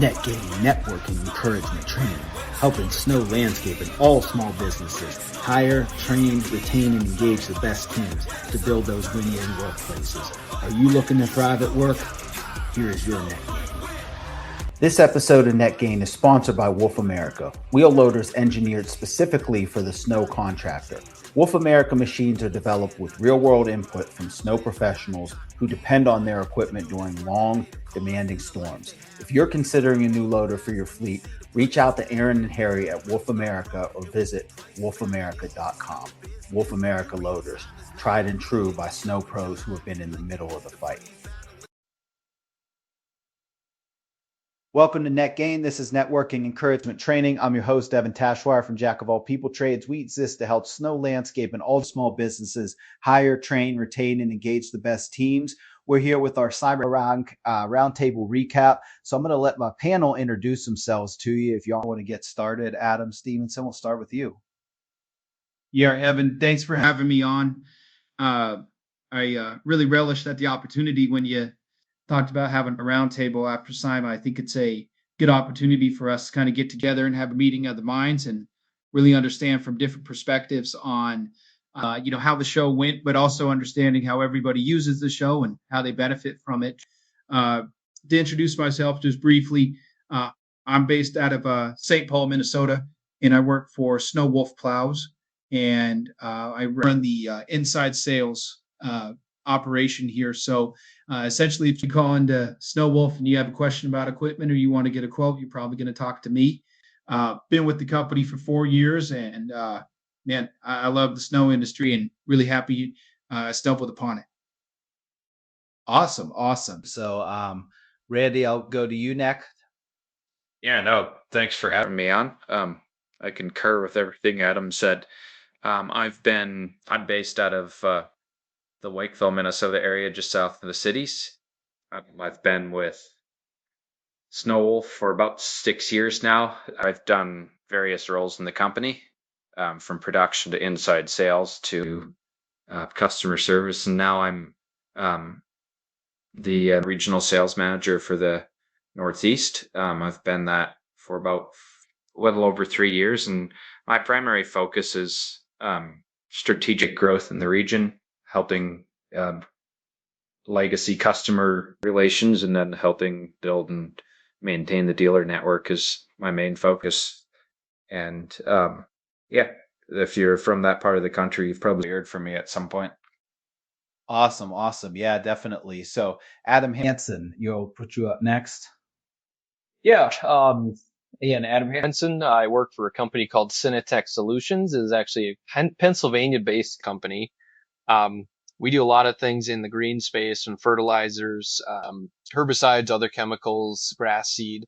Net gain, networking, encouragement, training, helping snow landscape and all small businesses hire, train, retain, and engage the best teams to build those win-win workplaces. Are you looking to thrive at work? Here is your Net Gain. This episode of Net Gain is sponsored by Wolf America, wheel loaders engineered specifically for the snow contractor. Wolf America machines are developed with real-world input from snow professionals who depend on their equipment during long, demanding storms. If you're considering a new loader for your fleet, reach out to Aaron and Harry at Wolf America or visit wolfamerica.com. Wolf America Loaders, tried and true by snow pros who have been in the middle of the fight. Welcome to Net Gain. This is Networking Encouragement Training. I'm your host, Evan Tashwire from Jack of All People Trades. We exist to help snow landscape and all small businesses hire, train, retain, and engage the best teams. We're here with our cyber roundtable recap. So I'm going to let my panel introduce themselves to you. If y'all want to get started, Adam, Stevenson, we'll start with you. Yeah, Evan, thanks for having me on. I really relished at the opportunity when you talked about having a roundtable after SIMA. I think it's a good opportunity for us to kind of get together and have a meeting of the minds and really understand from different perspectives on, how the show went, but also understanding how everybody uses the show and how they benefit from it. To introduce myself just briefly, I'm based out of St. Paul, Minnesota, and I work for Snow Wolf Plows, and I run the inside sales operation here. So essentially, if you call into Snow Wolf and you have a question about equipment or you want to get a quote, you're probably going to talk to me. Been with the company for 4 years, and man, I love the snow industry and really happy I stumbled upon it. Awesome. So, Randy, I'll go to you next. Yeah, no, thanks for having me on. I concur with everything Adam said. I'm based out of the Wakeville, Minnesota area, just south of the cities. I've been with Snow Wolf for about 6 years now. I've done various roles in the company, from production to inside sales to customer service, and now I'm the regional sales manager for the Northeast. I've been that for about a little over 3 years, and my primary focus is strategic growth in the region, helping legacy customer relations, and then helping build and maintain the dealer network is my main focus. And if you're from that part of the country, you've probably heard from me at some point. Awesome. Yeah, definitely. So Adam Hansen, you'll put you up next. Yeah. Again, Adam Hansen. I work for a company called Synatek Solutions. It is actually a Pennsylvania-based company. We do a lot of things in the green space and fertilizers, herbicides, other chemicals, grass seed,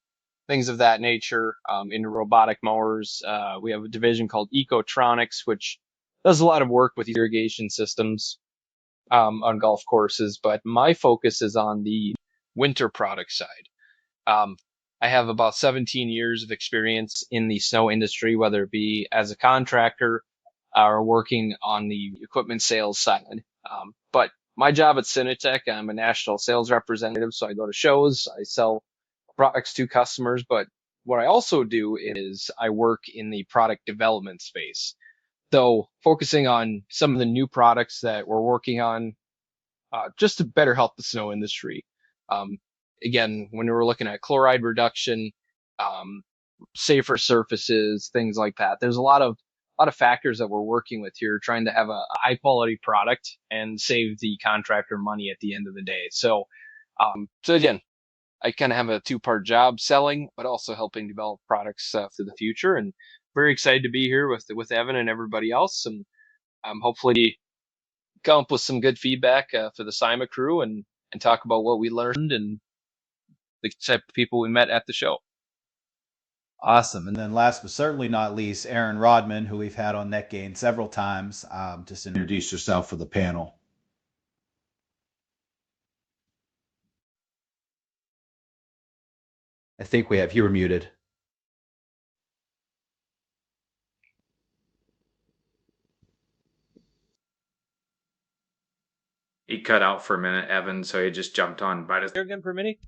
things of that nature, into robotic mowers. We have a division called Ecotronics, which does a lot of work with irrigation systems on golf courses. But my focus is on the winter product side. I have about 17 years of experience in the snow industry, whether it be as a contractor or working on the equipment sales side. But my job at Synatek, I'm a national sales representative, so I go to shows, I sell products to customers. But what I also do is I work in the product development space. So focusing on some of the new products that we're working on, just to better help the snow industry. Again, when we're looking at chloride reduction, safer surfaces, things like that, there's a lot of factors that we're working with here, trying to have a high quality product and save the contractor money at the end of the day. So again, I kind of have a two-part job, selling, but also helping develop products for the future. And very excited to be here with Evan and everybody else, and hopefully come up with some good feedback for the SIMA crew and talk about what we learned and the type of people we met at the show. Awesome. And then last but certainly not least, Aron Rodman, who we've had on Net Gain several times. Just introduce yourself for the panel. I think we have you were muted. He cut out for a minute, Evan, so he just jumped on. Here again for a minute.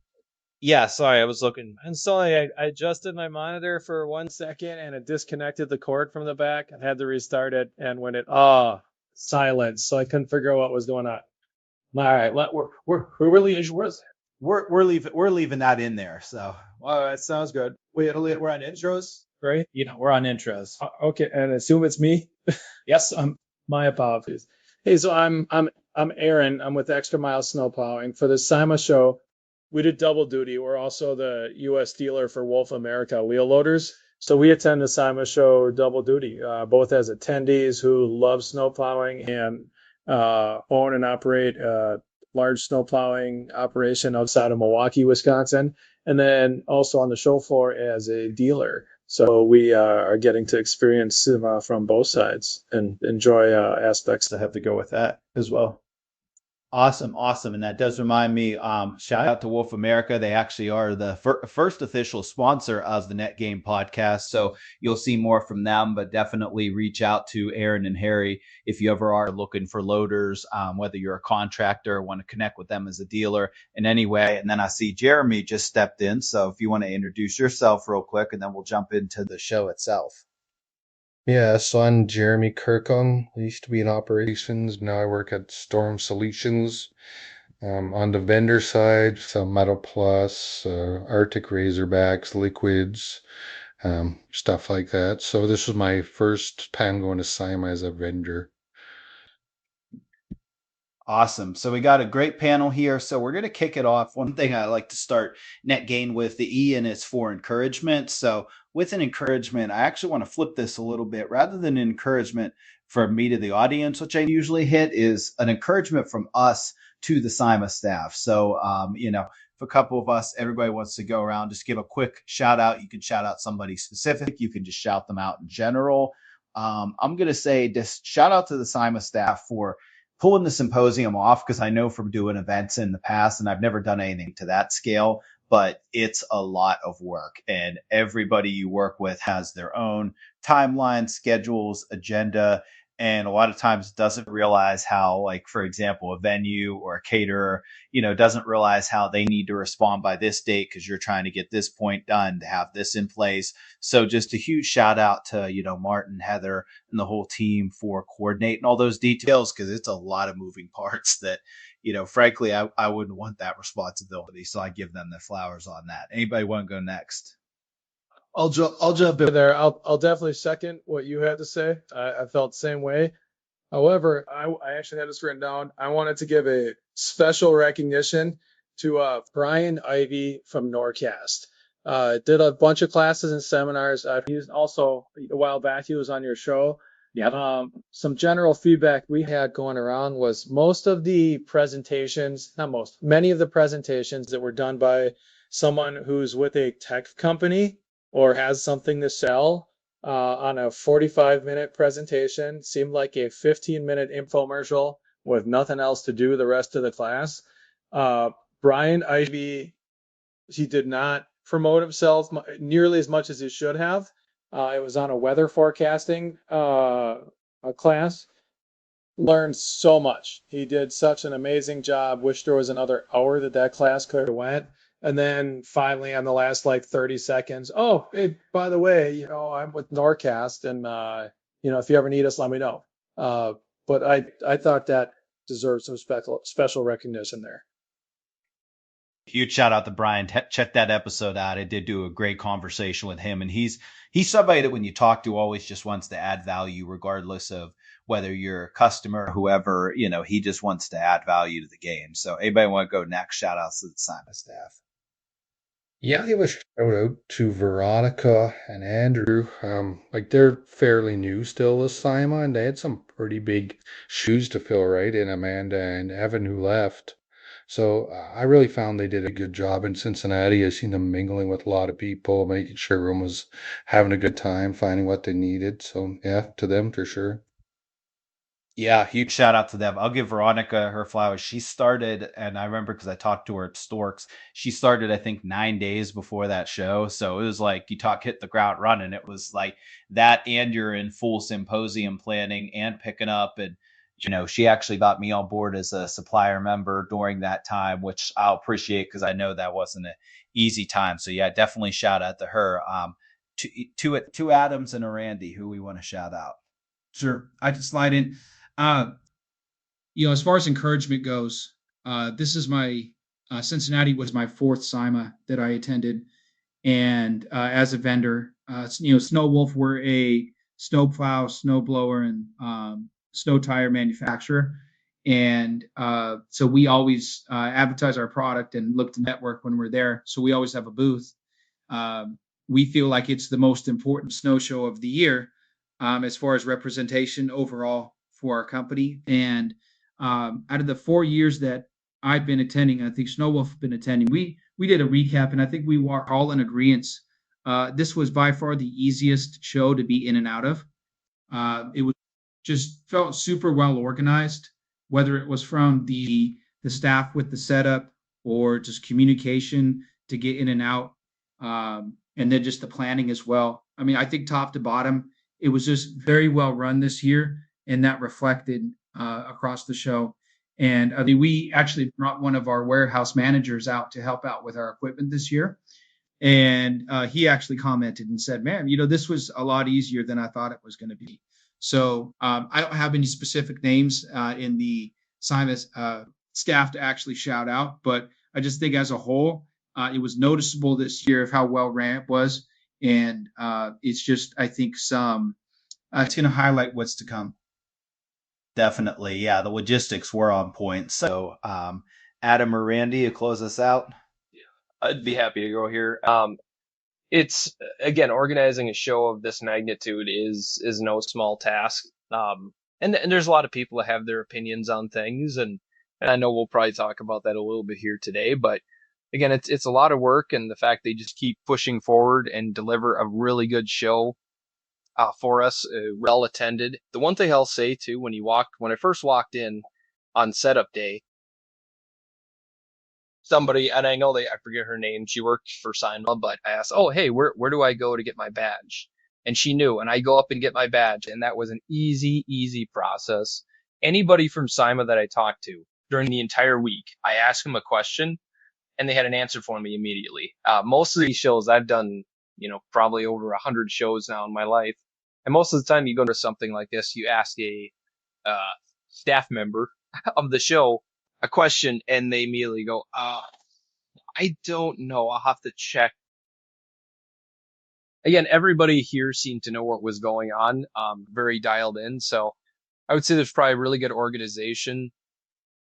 Yeah, sorry, I was looking. And sorry, I adjusted my monitor for 1 second and it disconnected the cord from the back. I had to restart it, and when it silence, so I couldn't figure out what was going on. All right, we're really We're leaving that in there. So all right, sounds good. We're on intros, right? we're on intros. Okay, and I assume it's me. Yes, my apologies. Hey, so I'm Aaron. I'm with Extra Mile Snowplowing for the SIMA show. We did double duty. We're also the U.S. dealer for Wolf America wheel loaders. So we attend the SIMA show double duty, both as attendees who love snowplowing and own and operate a large snowplowing operation outside of Milwaukee, Wisconsin, and then also on the show floor as a dealer. So we are getting to experience SIMA from both sides and enjoy aspects that have to go with that as well. Awesome. And that does remind me, shout out to Wolf America. They actually are the first official sponsor of the Net Game podcast. So you'll see more from them, but definitely reach out to Aaron and Harry if you ever are looking for loaders, whether you're a contractor or want to connect with them as a dealer in any way. And then I see Jeremy just stepped in. So if you want to introduce yourself real quick, and then we'll jump into the show itself. Yeah, so I'm Jeremy Kirkham. I used to be in operations. Now I work at Storm Solutions. On the vendor side, some Metal Plus, Arctic Razorbacks, liquids, stuff like that. So this was my first time going to SIMA as a vendor. Awesome. So we got a great panel here. So we're going to kick it off. One thing I like to start Net Gain with, the E in is for encouragement. So with an encouragement, I actually want to flip this a little bit. Rather than encouragement from me to the audience, which I usually hit, is an encouragement from us to the SIMA staff. So, if a couple of us, everybody wants to go around, just give a quick shout out. You can shout out somebody specific. You can just shout them out in general. I'm going to say just shout out to the SIMA staff for pulling the symposium off, because I know from doing events in the past, and I've never done anything to that scale, but it's a lot of work, and everybody you work with has their own timeline, schedules, agenda, and a lot of times doesn't realize how, like, for example, a venue or a caterer, doesn't realize how they need to respond by this date because you're trying to get this point done to have this in place. So just a huge shout out to, Martin, Heather, and the whole team for coordinating all those details, because it's a lot of moving parts that, frankly, I wouldn't want that responsibility. So I give them the flowers on that. Anybody want to go next? I'll jump in there. I'll definitely second what you had to say. I felt the same way. However, I actually had this written down. I wanted to give a special recognition to Brian Ivy from Norcast. Did a bunch of classes and seminars. He was also a while back. He was on your show. Yeah. Some general feedback we had going around was many of the presentations that were done by someone who's with a tech company or has something to sell on a 45-minute presentation seemed like a 15-minute infomercial with nothing else to do the rest of the class. Brian Ivy, he did not promote himself nearly as much as he should have. It was on a weather forecasting class. Learned so much. He did such an amazing job. Wish there was another hour that class could have went. And then finally on the last 30 seconds, oh, hey, by the way, I'm with Norcast, and if you ever need us, let me know. But I thought that deserves some special recognition there. Huge shout out to Brian. Check that episode out. I did do a great conversation with him, and he's somebody that when you talk to always just wants to add value, regardless of whether you're a customer, whoever, he just wants to add value to the game. So anybody want to go next? Shout outs to the SIMA staff. Yeah, I give a shout out to Veronica and Andrew. They're fairly new still to SIMA, and they had some pretty big shoes to fill, right? In Amanda and Evan, who left. So I really found they did a good job in Cincinnati. I seen them mingling with a lot of people, making sure everyone was having a good time, finding what they needed. So yeah, to them for sure. Yeah, huge shout out to them. I'll give Veronica her flowers. She started, and I remember because I talked to her at Storks, she started, I think, 9 days before that show. So it was like hit the ground running. It was like that, and you're in full symposium planning and picking up. And, She actually got me on board as a supplier member during that time, which I'll appreciate because I know that wasn't an easy time. So yeah, definitely shout out to her. Two Adams and a Randy who we want to shout out. Sure, I can slide in. As far as encouragement goes, this is my Cincinnati was my fourth SIMA that I attended, and as a vendor, Snow Wolf, we're a snowplow, snowblower, and snow tire manufacturer, and so we always advertise our product and look to network when we're there. So we always have a booth. We feel like it's the most important snow show of the year as far as representation overall for our company. And out of the 4 years that I've been attending, I think Snow Wolf has been attending, we did a recap, and I think we were all in agreement. This was by far the easiest show to be in and out of. It was just felt super well organized, whether it was from the staff with the setup or just communication to get in and out, and then just the planning as well. I mean, I think top to bottom, it was just very well run this year, and that reflected across the show. And I mean, we actually brought one of our warehouse managers out to help out with our equipment this year. And he actually commented and said, man, this was a lot easier than I thought it was going to be. So I don't have any specific names in the SIMA staff to actually shout out, but I just think as a whole, it was noticeable this year of how well ran it was. And it's just, I think it's going to highlight what's to come. Definitely. Yeah, the logistics were on point. So Adam or Randy, you close us out? I'd be happy to go here. It's, again, organizing a show of this magnitude is no small task. And there's a lot of people that have their opinions on things, and I know we'll probably talk about that a little bit here today, but again, it's a lot of work, and the fact they just keep pushing forward and deliver a really good show for us, well attended. The one thing I'll say too, when I first walked in on setup day, somebody, and I forget her name, she worked for SIMA, but I asked, oh, hey, where do I go to get my badge? And she knew, and I go up and get my badge, and that was an easy process. Anybody from SIMA that I talked to during the entire week, I asked them a question, and they had an answer for me immediately. Most of these shows I've done, probably over 100 shows now in my life. And most of the time you go to something like this, you ask a staff member of the show a question, and they immediately go, I don't know. I'll have to check. Again, everybody here seemed to know what was going on, very dialed in. So I would say there's probably really good organization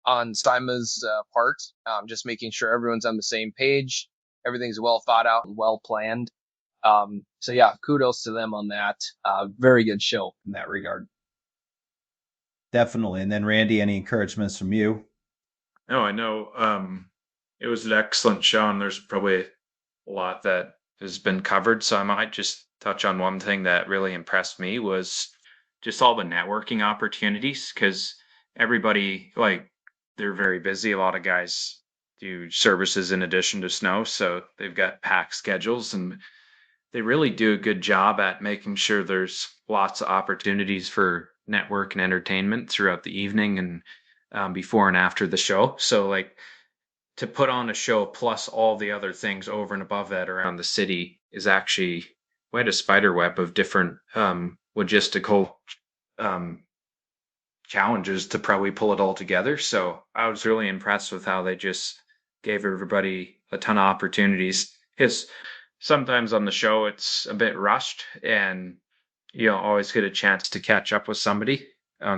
on SIMA's part, just making sure everyone's on the same page. Everything's well thought out and well planned. So yeah, kudos to them on that. Very good show in that regard. Definitely. And then Randy, any encouragements from you? No, I know it was an excellent show, and there's probably a lot that has been covered. So I might just touch on one thing that really impressed me was just all the networking opportunities, because everybody, they're very busy. A lot of guys do services in addition to snow, so they've got packed schedules, and they really do a good job at making sure there's lots of opportunities for network and entertainment throughout the evening and before and after the show. So to put on a show plus all the other things over and above that around the city is actually quite a spider web of different logistical challenges to probably pull it all together. So I was really impressed with how they just gave everybody a ton of opportunities, because sometimes on the show it's a bit rushed, and you don't always get a chance to catch up with somebody,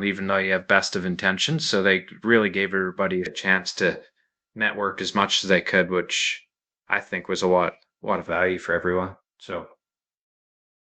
even though you have best of intentions. So they really gave everybody a chance to network as much as they could, which I think was a lot of value for everyone. So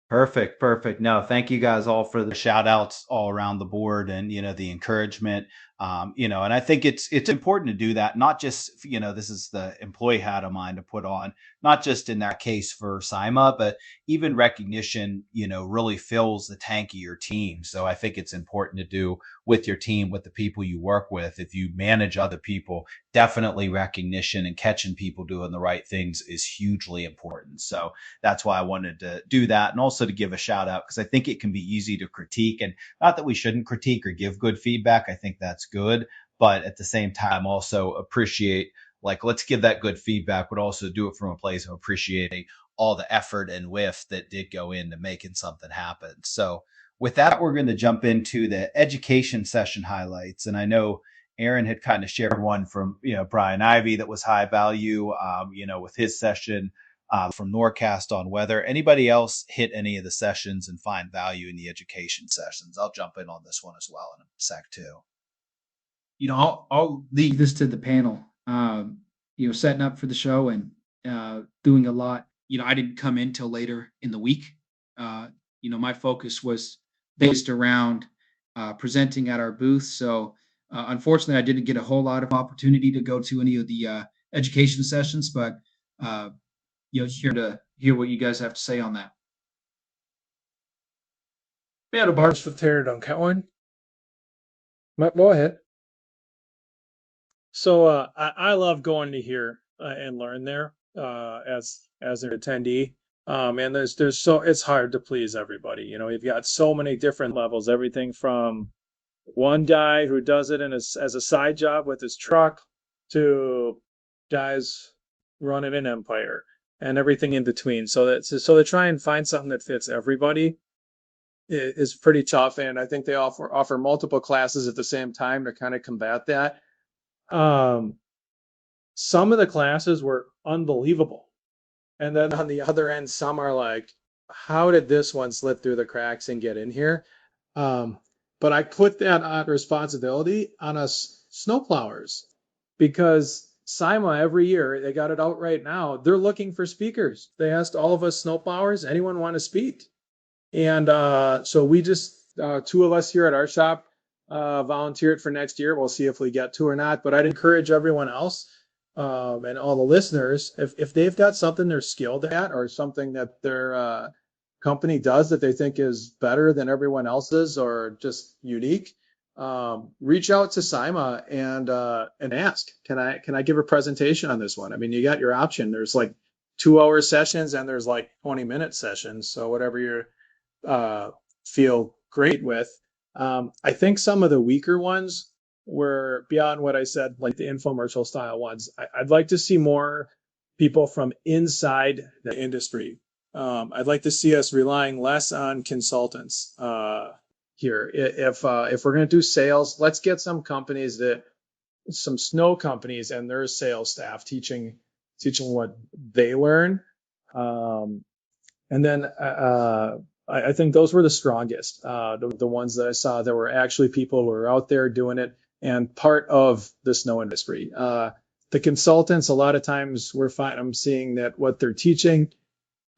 Perfect. No, thank you guys all for the shout outs all around the board and, the encouragement. And I think it's important to do that, not just, this is the employee hat of mine to put on, not just in that case for SIMA, but even recognition, really fills the tank of your team. So I think it's important to do with your team, with the people you work with. If you manage other people, definitely recognition and catching people doing the right things is hugely important. So that's why I wanted to do that. And also to give a shout out, because I think it can be easy to critique, and not that we shouldn't critique or give good feedback. I think that's good. But at the same time, also appreciate, let's give that good feedback, but also do it from a place of appreciating all the effort and whiff that did go into making something happen. So with that, we're going to jump into the education session highlights. And I know Aron had kind of shared one from, Brian Ivy that was high value, with his session from Norcast on weather. Anybody else hit any of the sessions and find value in the education sessions? I'll jump in on this one as well in a sec too. I'll leave this to the panel. Setting up for the show and doing a lot. I didn't come in till later in the week. My focus was based around presenting at our booth. So unfortunately, I didn't get a whole lot of opportunity to go to any of the education sessions, but here to hear what you guys have to say on that. Yeah, the bars with Terry Duncan. Go ahead. So I love going to here and learn there as an attendee. And there's so it's hard to please everybody. You've got so many different levels, everything from one guy who does it as a side job with his truck to guys running an empire and everything in between. So to try and find something that fits everybody is pretty tough. And I think they offer multiple classes at the same time to kind of combat that. Some of the classes were unbelievable. And then on the other end, some are like, how did this one slip through the cracks and get in here? But I put that responsibility on us snowplowers, because SIMA every year, they got it out right now, they're looking for speakers. They asked all of us snowplowers, anyone want to speak? And so we just, two of us here at our shop, volunteered for next year. We'll see if we get to or not, but I'd encourage everyone else and all the listeners, if they've got something they're skilled at or something that their company does that they think is better than everyone else's or just unique, reach out to SIMA and ask, can I give a presentation on this one? I mean, you got your option. There's 2-hour sessions and there's 20-minute sessions. So whatever you feel great with. I think some of the weaker ones were beyond what I said, like the infomercial style ones. I'd like to see more people from inside the industry. I'd like to see us relying less on consultants here. If we're going to do sales, let's get some snow companies and their sales staff teaching what they learn. And then I think those were the strongest, the ones that I saw that were actually people who were out there doing it and part of the snow industry. The consultants, a lot of times I'm seeing that what they're teaching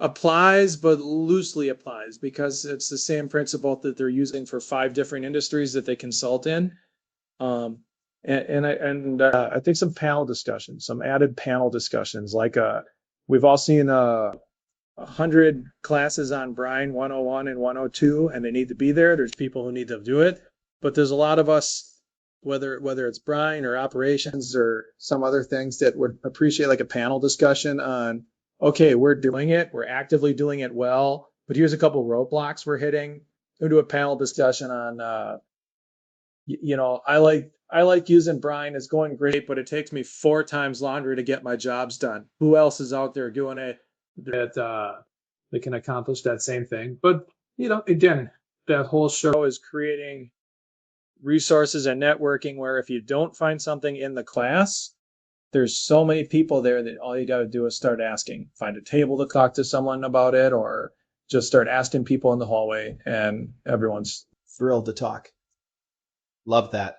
applies, but loosely applies, because it's the same principle that they're using for 5 different industries that they consult in. I think some panel discussions, some added panel discussions, we've all seen 100 classes on Brine 101 and 102, and they need to be there. There's people who need to do it, but there's a lot of us, whether it's Brine or operations or some other things, that would appreciate a panel discussion on, okay, we're doing it, we're actively doing it well, but here's a couple roadblocks we're hitting. We'll do a panel discussion on, I like using Brine. It's going great, but it takes me 4 times longer to get my jobs done. Who else is out there doing it that can accomplish that same thing? But again, that whole show is creating resources and networking where if you don't find something in the class, there's so many people there that all you got to do is start asking. Find a table to talk to someone about it, or just start asking people in the hallway, and everyone's thrilled to talk. Love that.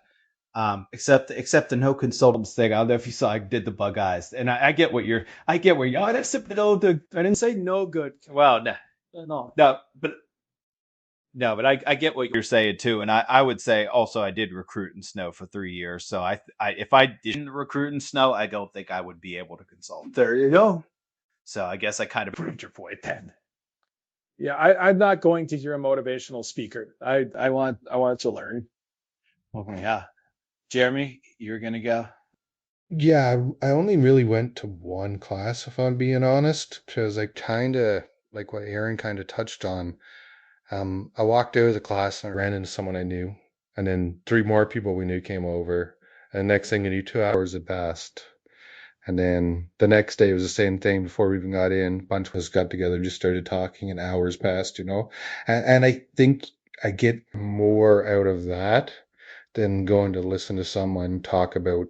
Except the no consultants thing. I don't know if you saw, I did the bug eyes, and I get what you're. I didn't say no good. Well, no, but No, but I get what you're saying too, and I would say also I did recruit in snow for 3 years. So I if I didn't recruit in snow, I don't think I would be able to consult. There you go. So I guess I kind of proved your point then. Yeah, I'm not going to hear a motivational speaker. I want to learn. Okay, yeah. Jeremy, you're gonna go. Yeah, I only really went to one class, if I'm being honest, because I kind of like what Aaron kind of touched on. I walked out of the class and I ran into someone I knew, and then three more people we knew came over. And next thing you knew, 2 hours had passed. And then the next day it was the same thing. Before we even got in, a bunch of us got together, just started talking, and hours passed, you know. And I think I get more out of that than going to listen to someone talk about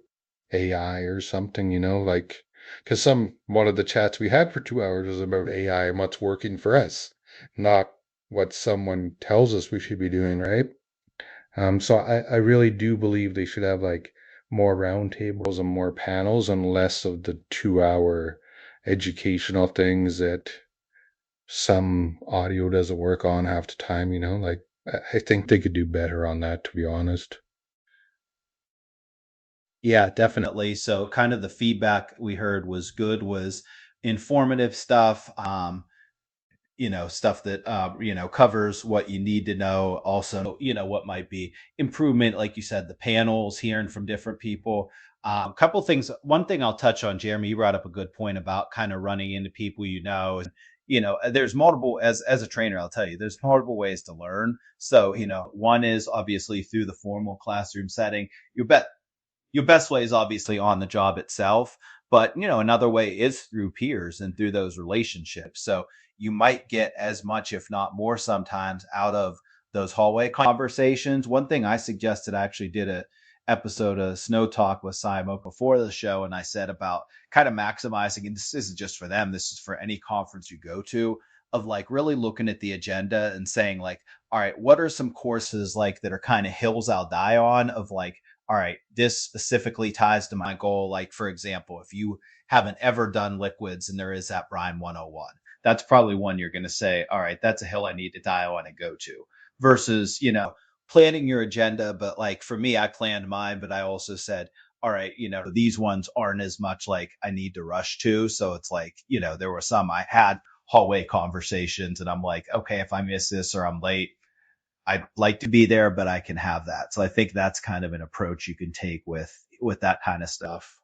AI or something, you know, like, because one of the chats we had for 2 hours was about AI and what's working for us, not what someone tells us we should be doing, right? So I really do believe they should have like more roundtables and more panels and less of the 2 hour educational things that some audio doesn't work on half the time, you know, like I think they could do better on that, to be honest. Yeah, definitely. So kind of the feedback we heard was good, was informative stuff. Stuff that covers what you need to know. Also, what might be improvement, like you said, the panels, hearing from different people. A couple things. One thing I'll touch on, Jeremy, you brought up a good point about kind of running into people, and there's multiple, as a trainer, I'll tell you, there's multiple ways to learn. So one is obviously through the formal classroom setting. Your best way is obviously on the job itself, but another way is through peers and through those relationships. So you might get as much, if not more sometimes, out of those hallway conversations. One thing I suggested, I actually did a episode of Snow Talk with SIMA before the show, and I said about kind of maximizing, and this isn't just for them, this is for any conference you go to, of like really looking at the agenda and saying like, all right, what are some courses like that are kind of hills I'll die on, of like, all right, this specifically ties to my goal. Like, for example, if you haven't ever done liquids and there is that Brine 101, that's probably one you're going to say, all right, that's a hill I need to die on and go to, versus, planning your agenda. But like for me, I planned mine, but I also said, all right, these ones aren't as much like I need to rush to. So it's like, there were some I had hallway conversations and I'm like, okay, if I miss this or I'm late, I'd like to be there, but I can have that. So I think that's kind of an approach you can take with that kind of stuff.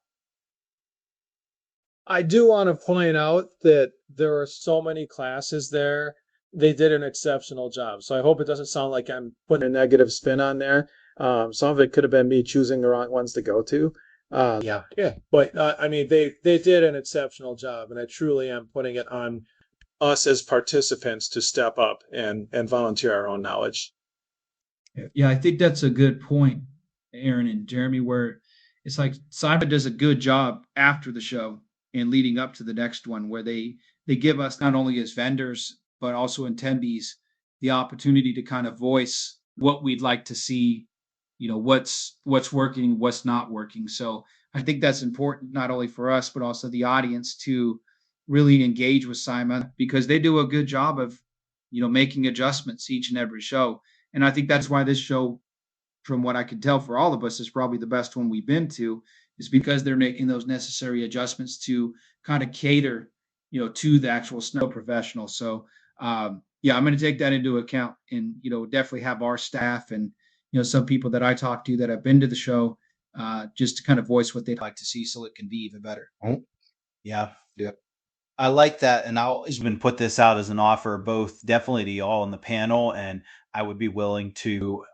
I do want to point out that there are so many classes there. They did an exceptional job. So I hope it doesn't sound like I'm putting a negative spin on there. Some of it could have been me choosing the wrong ones to go to. Yeah. But I mean, they did an exceptional job, and I truly am putting it on us as participants to step up and volunteer our own knowledge. Yeah, I think that's a good point, Aaron and Jeremy, where it's like SIMA does a good job after the show and leading up to the next one, where they give us, not only as vendors but also attendees, the opportunity to kind of voice what we'd like to see, what's working, what's not working. So I think that's important, not only for us but also the audience, to really engage with SIMA, because they do a good job of making adjustments each and every show. And I think that's why this show, from what I could tell for all of us, is probably the best one we've been to, is because they're making those necessary adjustments to kind of cater, to the actual snow professional. So, yeah, I'm going to take that into account, and, definitely have our staff and, some people that I talk to that have been to the show, just to kind of voice what they'd like to see so it can be even better. Yeah. Yep. I like that. And I'll even put this out as an offer, both definitely to y'all in the panel. And I would be willing to,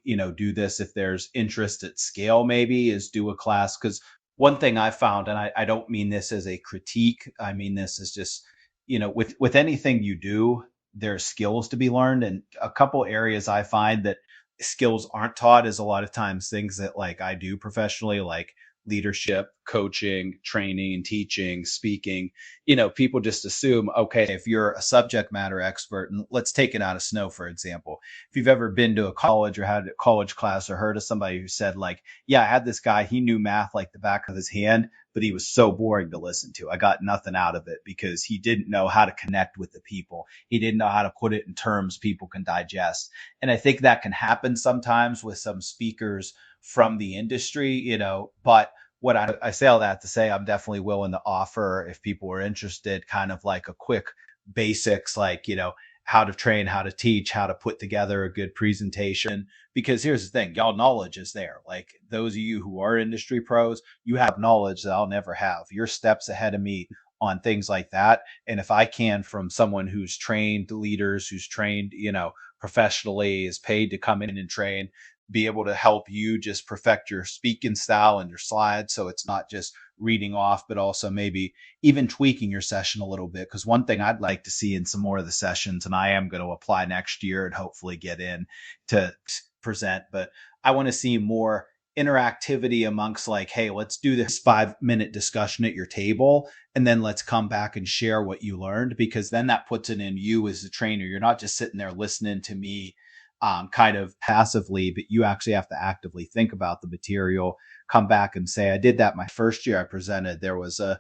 do this if there's interest at scale, maybe, is do a class. Because one thing I found, and I don't mean this as a critique, I mean this is just, with anything you do, there's skills to be learned. And a couple areas I find that skills aren't taught is a lot of times things that like I do professionally, like leadership, coaching, training, teaching, speaking, people just assume, okay, if you're a subject matter expert, and let's take it out of snow, for example. If you've ever been to a college or had a college class or heard of somebody who said like, yeah, I had this guy, he knew math like the back of his hand, but he was so boring to listen to. I got nothing out of it because he didn't know how to connect with the people. He didn't know how to put it in terms people can digest. And I think that can happen sometimes with some speakers from the industry, but what I say all that to say, I'm definitely willing to offer, if people are interested, kind of like a quick basics, like, how to train, how to teach, how to put together a good presentation. Because here's the thing, y'all knowledge is there. Like those of you who are industry pros, you have knowledge that I'll never have. You're steps ahead of me on things like that. And if I can, from someone who's trained leaders, who's trained, professionally, is paid to come in and train, be able to help you just perfect your speaking style and your slides. So it's not just reading off, but also maybe even tweaking your session a little bit. Because one thing I'd like to see in some more of the sessions, and I am going to apply next year and hopefully get in to present, but I want to see more interactivity amongst like, hey, let's do this 5-minute discussion at your table, and then let's come back and share what you learned, because then that puts it in you as a trainer. You're not just sitting there listening to me kind of passively, but you actually have to actively think about the material, come back and say, I did that my first year I presented. There was it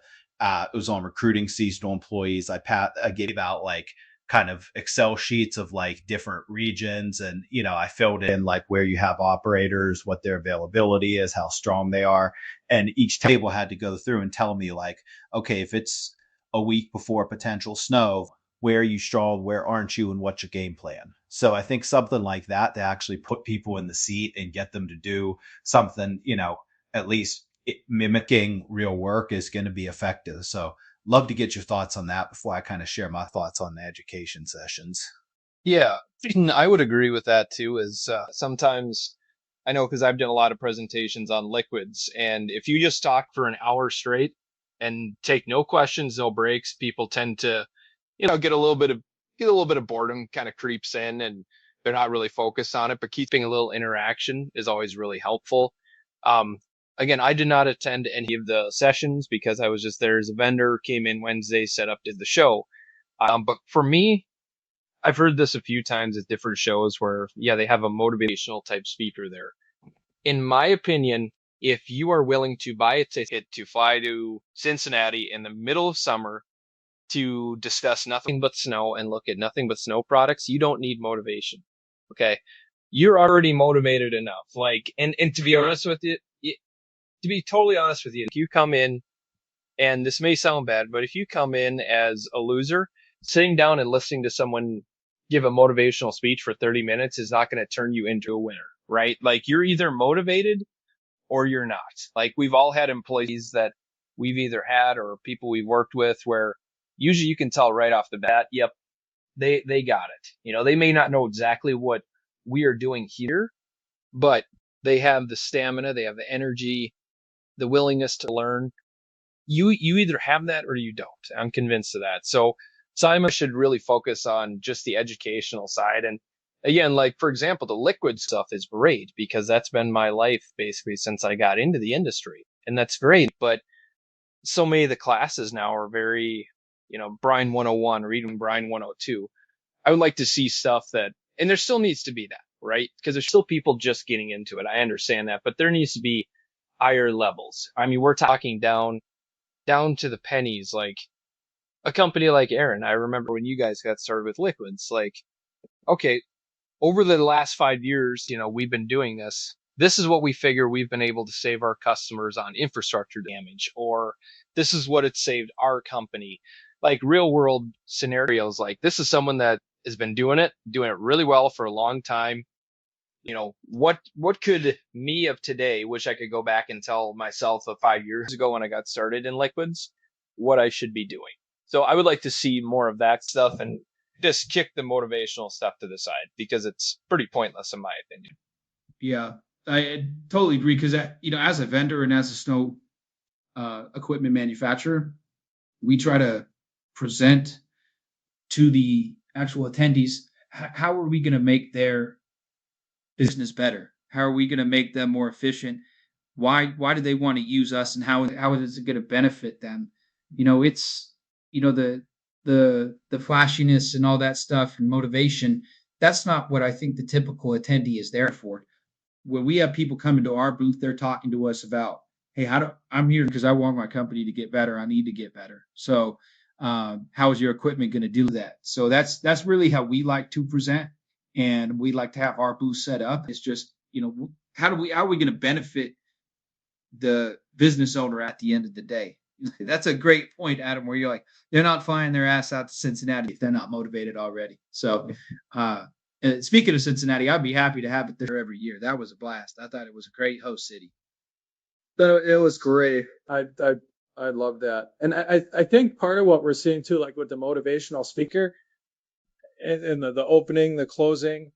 was on recruiting seasonal employees. I gave out like kind of Excel sheets of like different regions. And, I filled in like where you have operators, what their availability is, how strong they are. And each table had to go through and tell me like, okay, if it's a week before potential snow, where are you strong, where aren't you, and what's your game plan? So I think something like that to actually put people in the seat and get them to do something, at least mimicking real work is going to be effective. So love to get your thoughts on that before I kind of share my thoughts on the education sessions. Yeah, I would agree with that too. Is sometimes I know, because I've done a lot of presentations on liquids, and if you just talk for an hour straight and take no questions, no breaks, people tend to, get a little bit of boredom kind of creeps in, and they're not really focused on it. But keeping a little interaction is always really helpful. Again, I did not attend any of the sessions because I was just there as a vendor, came in Wednesday, set up, did the show. But for me, I've heard this a few times at different shows where, yeah, they have a motivational type speaker there. In my opinion, if you are willing to buy a ticket to fly to Cincinnati in the middle of summer to discuss nothing but snow and look at nothing but snow products, you don't need motivation. Okay. You're already motivated enough. Like, and to be honest with you, to be totally honest with you, if you come in, and this may sound bad, but if you come in as a loser, sitting down and listening to someone give a motivational speech for 30 minutes is not going to turn you into a winner, right? Like, you're either motivated or you're not. Like, we've all had employees that we've either had or people we've worked with where usually you can tell right off the bat, yep, they got it. They may not know exactly what we are doing here, but they have the stamina, they have the energy, the willingness to learn. You either have that or you don't. I'm convinced of that. So SIMA should really focus on just the educational side. And again, like, for example, the liquid stuff is great because that's been my life basically since I got into the industry. And that's great. But so many of the classes now are very, Brine 101 or even Brine 102. I would like to see stuff that, and there still needs to be that, right? Because there's still people just getting into it. I understand that, but there needs to be higher levels. I mean, we're talking down to the pennies, like a company like Aron. I remember when you guys got started with liquids, like, okay, over the last 5 years, we've been doing this. This is what we figure we've been able to save our customers on infrastructure damage, or this is what it saved our company. Like real world scenarios, like this is someone that has been doing it really well for a long time. What could me of today wish I could go back and tell myself of 5 years ago when I got started in liquids, what I should be doing. So I would like to see more of that stuff and just kick the motivational stuff to the side because it's pretty pointless in my opinion. Yeah, I totally agree because, as a vendor and as a snow equipment manufacturer, we try to present to the actual attendees, how are we going to make their business better? How are we going to make them more efficient? why do they want to use us, and how is it going to benefit them? It's the flashiness and all that stuff and motivation. That's not what I think the typical attendee is there for. When we have people come into our booth, they're talking to us about, hey, I'm here because I want my company to get better. I need to get better. So how is your equipment going to do that? So that's really how we like to present, and we like to have our booth set up. It's just, how are we going to benefit the business owner at the end of the day? That's a great point, Adam, where you're like, they're not flying their ass out to Cincinnati if they're not motivated already. So speaking of Cincinnati, I'd be happy to have it there every year. That was a blast. I thought it was a great host city. It was great. I love that. And I think part of what we're seeing too, like with the motivational speaker and the opening, the closing,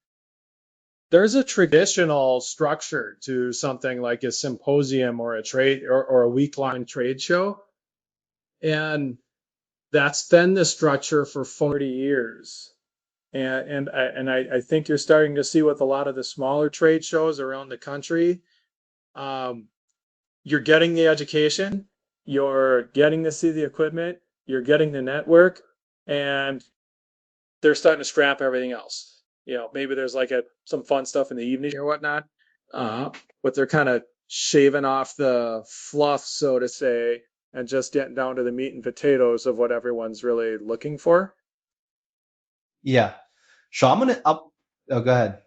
there's a traditional structure to something like a symposium or a trade or a week-long trade show. And that's been the structure for 40 years. And I think you're starting to see with a lot of the smaller trade shows around the country, you're getting the education, you're getting to see the equipment, you're getting the network, and they're starting to scrap everything else. Maybe there's like some fun stuff in the evening or whatnot, but they're kind of shaving off the fluff, so to say, and just getting down to the meat and potatoes of what everyone's really looking for. Yeah. So oh, go ahead.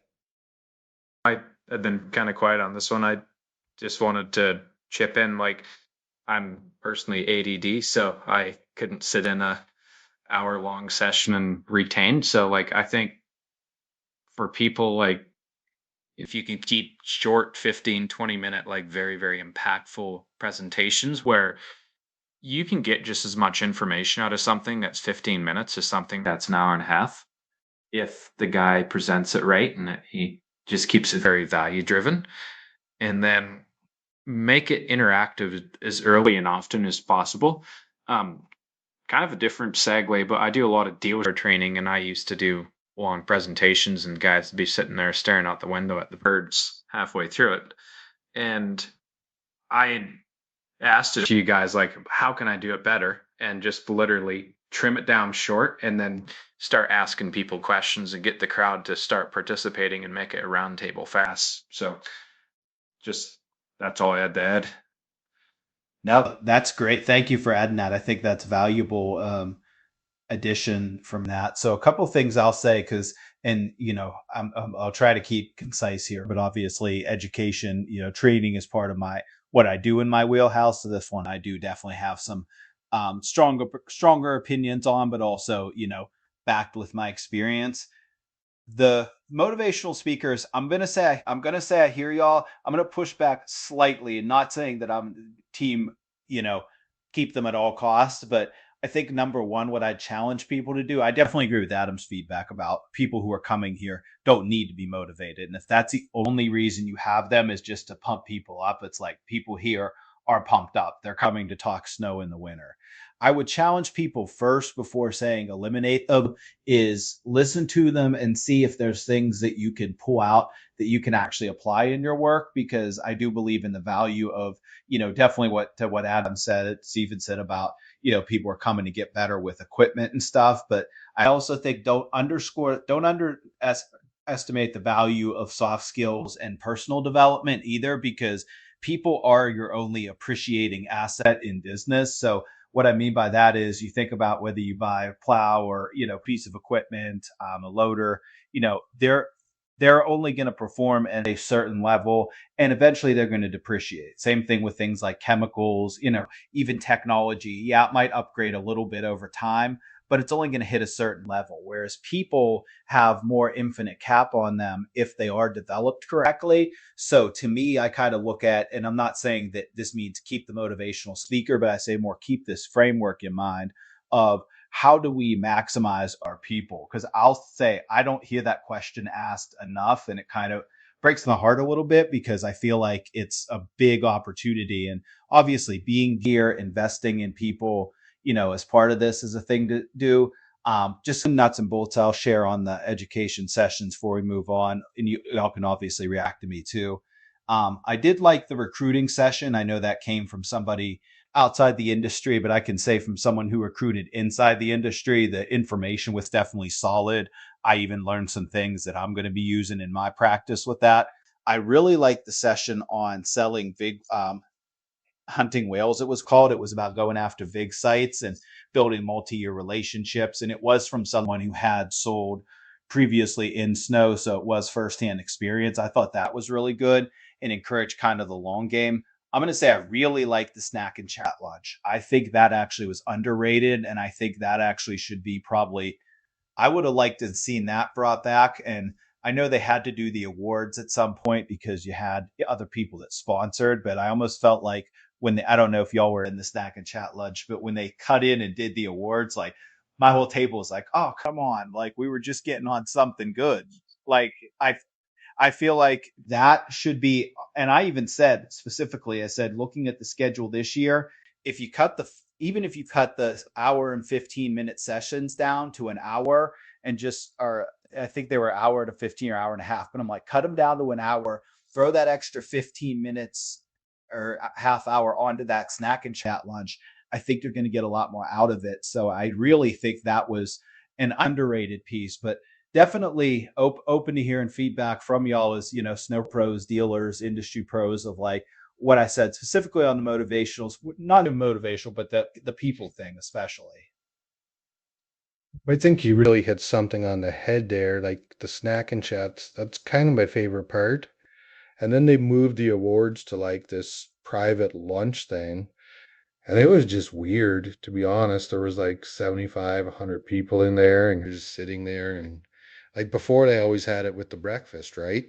I have been kind of quiet on this one. I just wanted to chip in. Like, I'm personally ADD, so I couldn't sit in a hour-long session and retain. So, like, I think for people, like, if you can keep short 15, 20-minute, like, very, very impactful presentations where you can get just as much information out of something that's 15 minutes as something that's an hour and a half, if the guy presents it right and he just keeps it very value driven, and then make it interactive as early and often as possible. Kind of a different segue, but I do a lot of dealer training, and I used to do long presentations, and guys would be sitting there staring out the window at the birds halfway through it. And I asked a few guys, like, how can I do it better? And just literally trim it down short and then start asking people questions and get the crowd to start participating and make it a roundtable fast. So just that's all I had to add. No, that's great. Thank you for adding that. I think that's valuable addition from that. So a couple things I'll say, I'll try to keep concise here, but obviously education, training is part of what I do in my wheelhouse. So this one I do definitely have some stronger opinions on, but also, backed with my experience. The motivational speakers, I'm gonna say I hear y'all. I'm gonna push back slightly, not saying that I'm team, keep them at all costs, but I think number one, what I challenge people to do, I definitely agree with Adam's feedback about people who are coming here don't need to be motivated. And if that's the only reason you have them is just to pump people up, it's like people here are pumped up. They're coming to talk snow in the winter. I would challenge people first before saying eliminate them is listen to them and see if there's things that you can pull out that you can actually apply in your work, because I do believe in the value of, definitely what Adam said, Steven said about, people are coming to get better with equipment and stuff. But I also think don't underestimate the value of soft skills and personal development either, because people are your only appreciating asset in business. So what I mean by that is you think about whether you buy a plow or, piece of equipment, a loader, they're only going to perform at a certain level, and eventually they're going to depreciate. Same thing with things like chemicals, even technology. Yeah, it might upgrade a little bit over time, but it's only going to hit a certain level. Whereas people have more infinite cap on them if they are developed correctly. So to me, I kind of look at, and I'm not saying that this means keep the motivational speaker, but I say more keep this framework in mind of how do we maximize our people? Because I'll say I don't hear that question asked enough, and it kind of breaks my heart a little bit because I feel like it's a big opportunity. And obviously being here, investing in people, as part of this is a thing to do. Just some nuts and bolts I'll share on the education sessions before we move on. And y'all can obviously react to me too. I did like the recruiting session. I know that came from somebody outside the industry, but I can say from someone who recruited inside the industry, the information was definitely solid. I even learned some things that I'm going to be using in my practice with that. I really liked the session on selling big hunting whales, it was called. It was about going after VIG sites and building multi-year relationships. And it was from someone who had sold previously in snow. So it was firsthand experience. I thought that was really good and encouraged kind of the long game. I'm going to say I really like the snack and chat lunch. I think that actually was underrated. And I think that actually should be probably, I would have liked to have seen that brought back. And I know they had to do the awards at some point because you had other people that sponsored, but I almost felt like when I don't know if y'all were in the snack and chat lunch, but when they cut in and did the awards, like my whole table was like, oh, come on. Like we were just getting on something good. Like I feel like that should be, and I even said specifically, I said, looking at the schedule this year, if you cut even if you cut the hour and 15-minute sessions down to an hour and just, or I think they were hour to 15 or hour and a half, but I'm like, cut them down to an hour, throw that extra 15 minutes or a half hour onto that snack and chat lunch. I think you're going to get a lot more out of it. So I really think that was an underrated piece, but definitely open to hearing feedback from y'all as, snow pros, dealers, industry pros of like what I said specifically on the motivationals, not motivational, but the people thing, especially. I think you really hit something on the head there, like the snack and chats. That's kind of my favorite part. And then they moved the awards to like this private lunch thing. And it was just weird, to be honest. There was like 75, 100 people in there, and you're just sitting there. And like before, they always had it with the breakfast, right?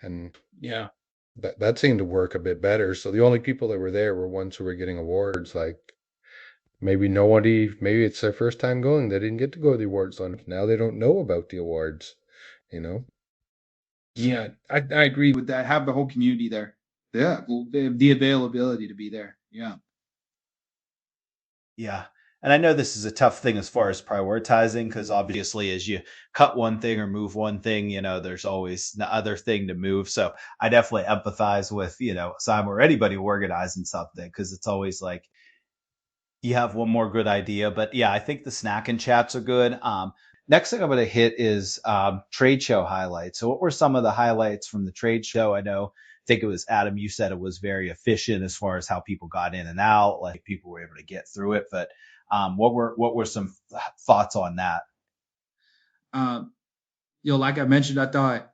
And Yeah. that seemed to work a bit better. So the only people that were there were ones who were getting awards. Like maybe maybe it's their first time going. They didn't get to go to the awards lunch. Now they don't know about the awards, you know? Yeah, I agree with that. Have the whole community there. Yeah, well, the availability to be there. Yeah. Yeah. And I know this is a tough thing as far as prioritizing, because obviously as you cut one thing or move one thing, there's always the other thing to move. So I definitely empathize with, Simon or anybody organizing something, because it's always like you have one more good idea. But yeah, I think the snack and chats are good. Next thing I'm going to hit is trade show highlights. So what were some of the highlights from the trade show? I think it was Adam, you said it was very efficient as far as how people got in and out, like people were able to get through it. But what were some thoughts on that? Like I mentioned, I thought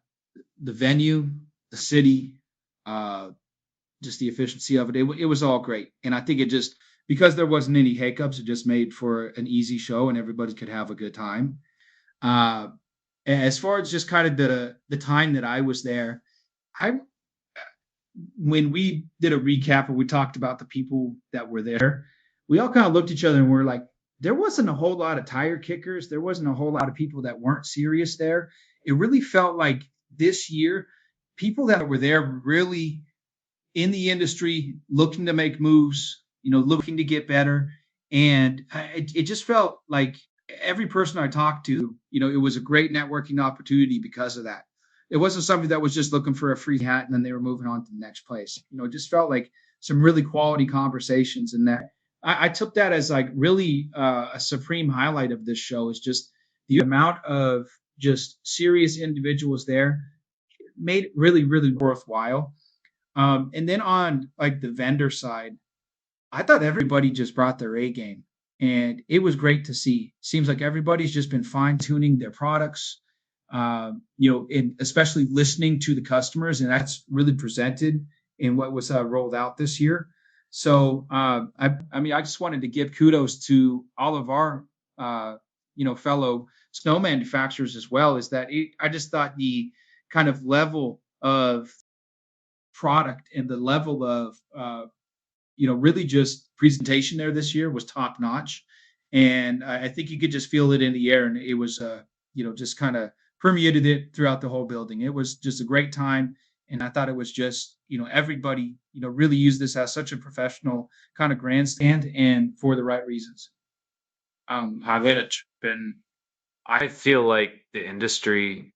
the venue, the city, just the efficiency of it, it was all great. And I think it just, because there wasn't any hiccups, it just made for an easy show and everybody could have a good time. As far as just kind of the time that I was there, when we did a recap and we talked about the people that were there, we all kind of looked at each other and we're like, there wasn't a whole lot of tire kickers. There wasn't a whole lot of people that weren't serious there. It really felt like this year, people that were there really in the industry, looking to make moves, looking to get better. And it just felt like every person I talked to, it was a great networking opportunity because of that. It wasn't somebody that was just looking for a free hat and then they were moving on to the next place. It just felt like some really quality conversations, and that I took that as like really a supreme highlight of this show is just the amount of just serious individuals there made it really, really worthwhile. And then on like the vendor side, I thought everybody just brought their A game, and it was great to see. Seems like everybody's just been fine tuning their products, and especially listening to the customers, and that's really presented in what was rolled out this year. So, I just wanted to give kudos to all of our, fellow snow manufacturers as well. Is that I just thought the kind of level of product and the level of really just presentation there this year was top notch, and I think you could just feel it in the air, and it was just kind of permeated it throughout the whole building. It was just a great time, and I thought it was just everybody really used this as such a professional kind of grandstand and for the right reasons. I feel like the industry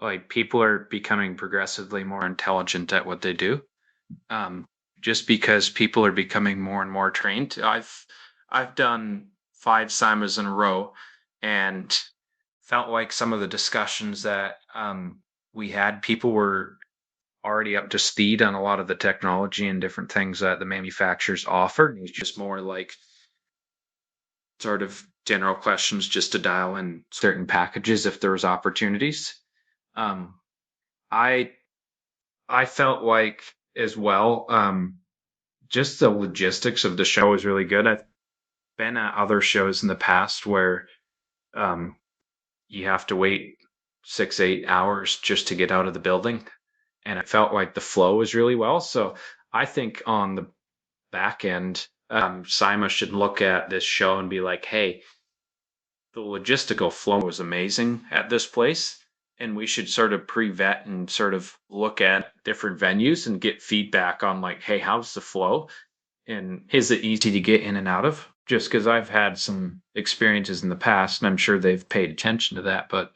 like people are becoming progressively more intelligent at what they do. Just because people are becoming more and more trained. I've done 5 SIMAs in a row, and felt like some of the discussions that we had, people were already up to speed on a lot of the technology and different things that the manufacturers offered. It's just more like sort of general questions just to dial in certain packages if there was opportunities. Um, I I felt like as well, just the logistics of the show was really good. I've been at other shows in the past where um, you have to wait 6, 8 hours just to get out of the building. And it felt like the flow was really well. So I think on the back end, SIMA should look at this show and be like, hey, the logistical flow was amazing at this place. And we should sort of pre-vet and sort of look at different venues and get feedback on like, hey, how's the flow? And is it easy to get in and out of? Just because I've had some experiences in the past, and I'm sure they've paid attention to that, but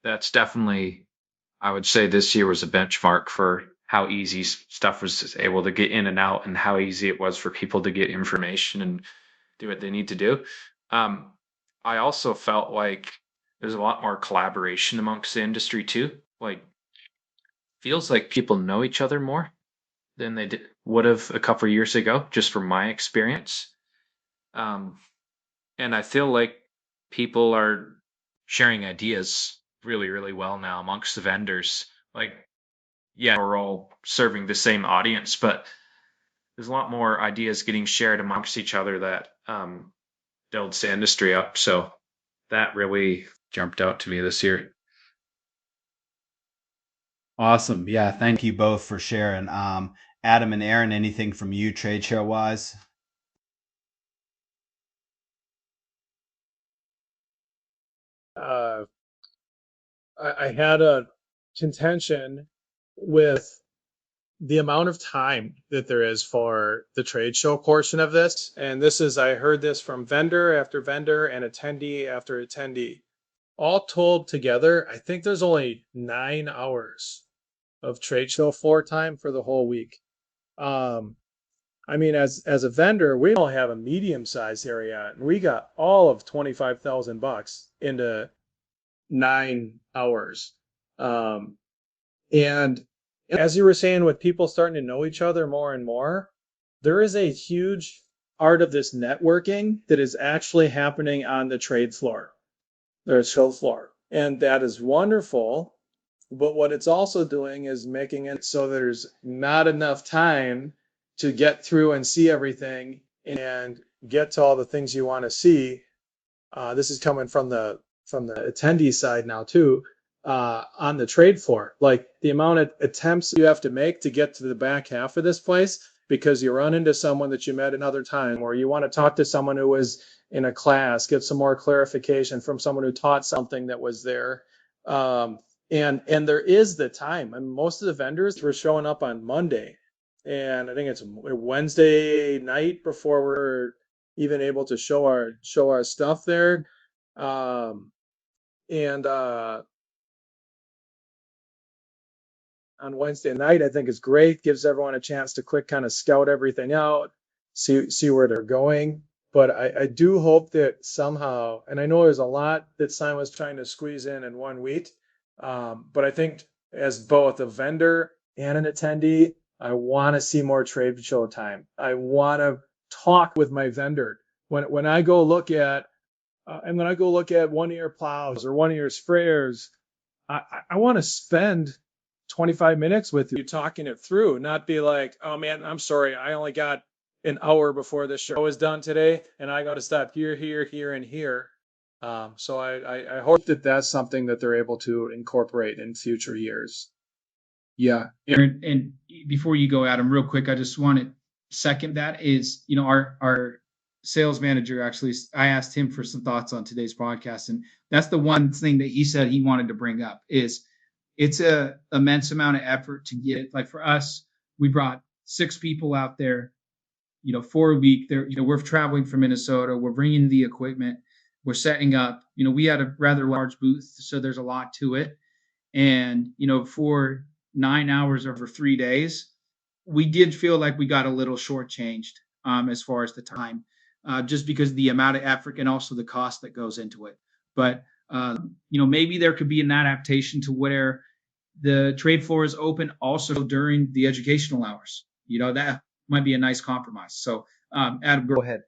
that's definitely, I would say this year was a benchmark for how easy stuff was able to get in and out and how easy it was for people to get information and do what they need to do. I also felt like there's a lot more collaboration amongst the industry too. Like, feels like people know each other more than they would have a couple of years ago, just from my experience. Um, and I feel like people are sharing ideas really, really well now amongst the vendors. Like, yeah, we're all serving the same audience, but there's a lot more ideas getting shared amongst each other that builds the industry up. So that really jumped out to me this year. Awesome. Yeah. Thank you both for sharing. Adam and Aaron, anything from you trade show wise? I had a contention with the amount of time that there is for the trade show portion of this. And this is, I heard this from vendor after vendor and attendee after attendee. All told together, I think there's only 9 hours of trade show floor time for the whole week. I mean, as a vendor, we all have a medium-sized area, and we got all of $25,000 into 9 hours. And as you were saying, with people starting to know each other more and more, there is a huge art of this networking that is actually happening on the trade floor, the show floor. And that is wonderful. But what it's also doing is making it so there's not enough time to get through and see everything and get to all the things you want to see. This is coming from the attendee side now too, on the trade floor. Like the amount of attempts you have to make to get to the back half of this place because you run into someone that you met another time, or you want to talk to someone who was in a class, get some more clarification from someone who taught something that was there. And there is the time. I mean, most of the vendors were showing up on Monday, and I think it's Wednesday night before we're even able to show our stuff there. On Wednesday night, I think is great. Gives everyone a chance to quick kind of scout everything out, see where they're going. But I do hope that somehow, and I know there's a lot that Simon was trying to squeeze in 1 week, but I think as both a vendor and an attendee, I want to see more trade show time. I want to talk with my vendor. When I go look at one-ear plows or one-ear sprayers, I want to spend 25 minutes with you talking it through, not be like, oh man, I'm sorry, I only got an hour before this show is done today, and I got to stop here, and here. So I hope that that's something that they're able to incorporate in future years. Yeah, Aaron, and before you go, Adam, real quick, I just want to second that is, our sales manager, actually, I asked him for some thoughts on today's podcast, and that's the one thing that he said he wanted to bring up is it's a immense amount of effort to get, like for us, we brought 6 people out there, for a week there, we're traveling from Minnesota, we're bringing the equipment, we're setting up, we had a rather large booth, so there's a lot to it. And, for 9 hours over 3 days, we did feel like we got a little shortchanged as far as the time, just because the amount of effort and also the cost that goes into it. But, maybe there could be an adaptation to where the trade floor is open also during the educational hours. That might be a nice compromise. So, Adam, go ahead.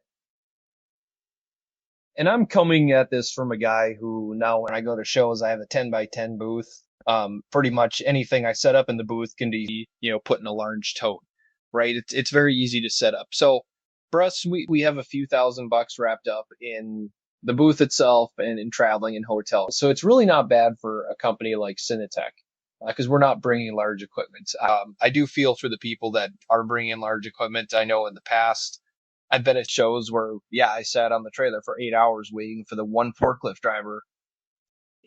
And I'm coming at this from a guy who now when I go to shows, I have a 10 by 10 booth. Pretty much anything I set up in the booth can be, put in a large tote, right? It's very easy to set up. So for us, we have a few $1,000 wrapped up in the booth itself and in traveling and hotels. So it's really not bad for a company like Synatek because we're not bringing large equipment. I do feel for the people that are bringing large equipment. I know in the past, I've been at shows where, I sat on the trailer for 8 hours waiting for the one forklift driver.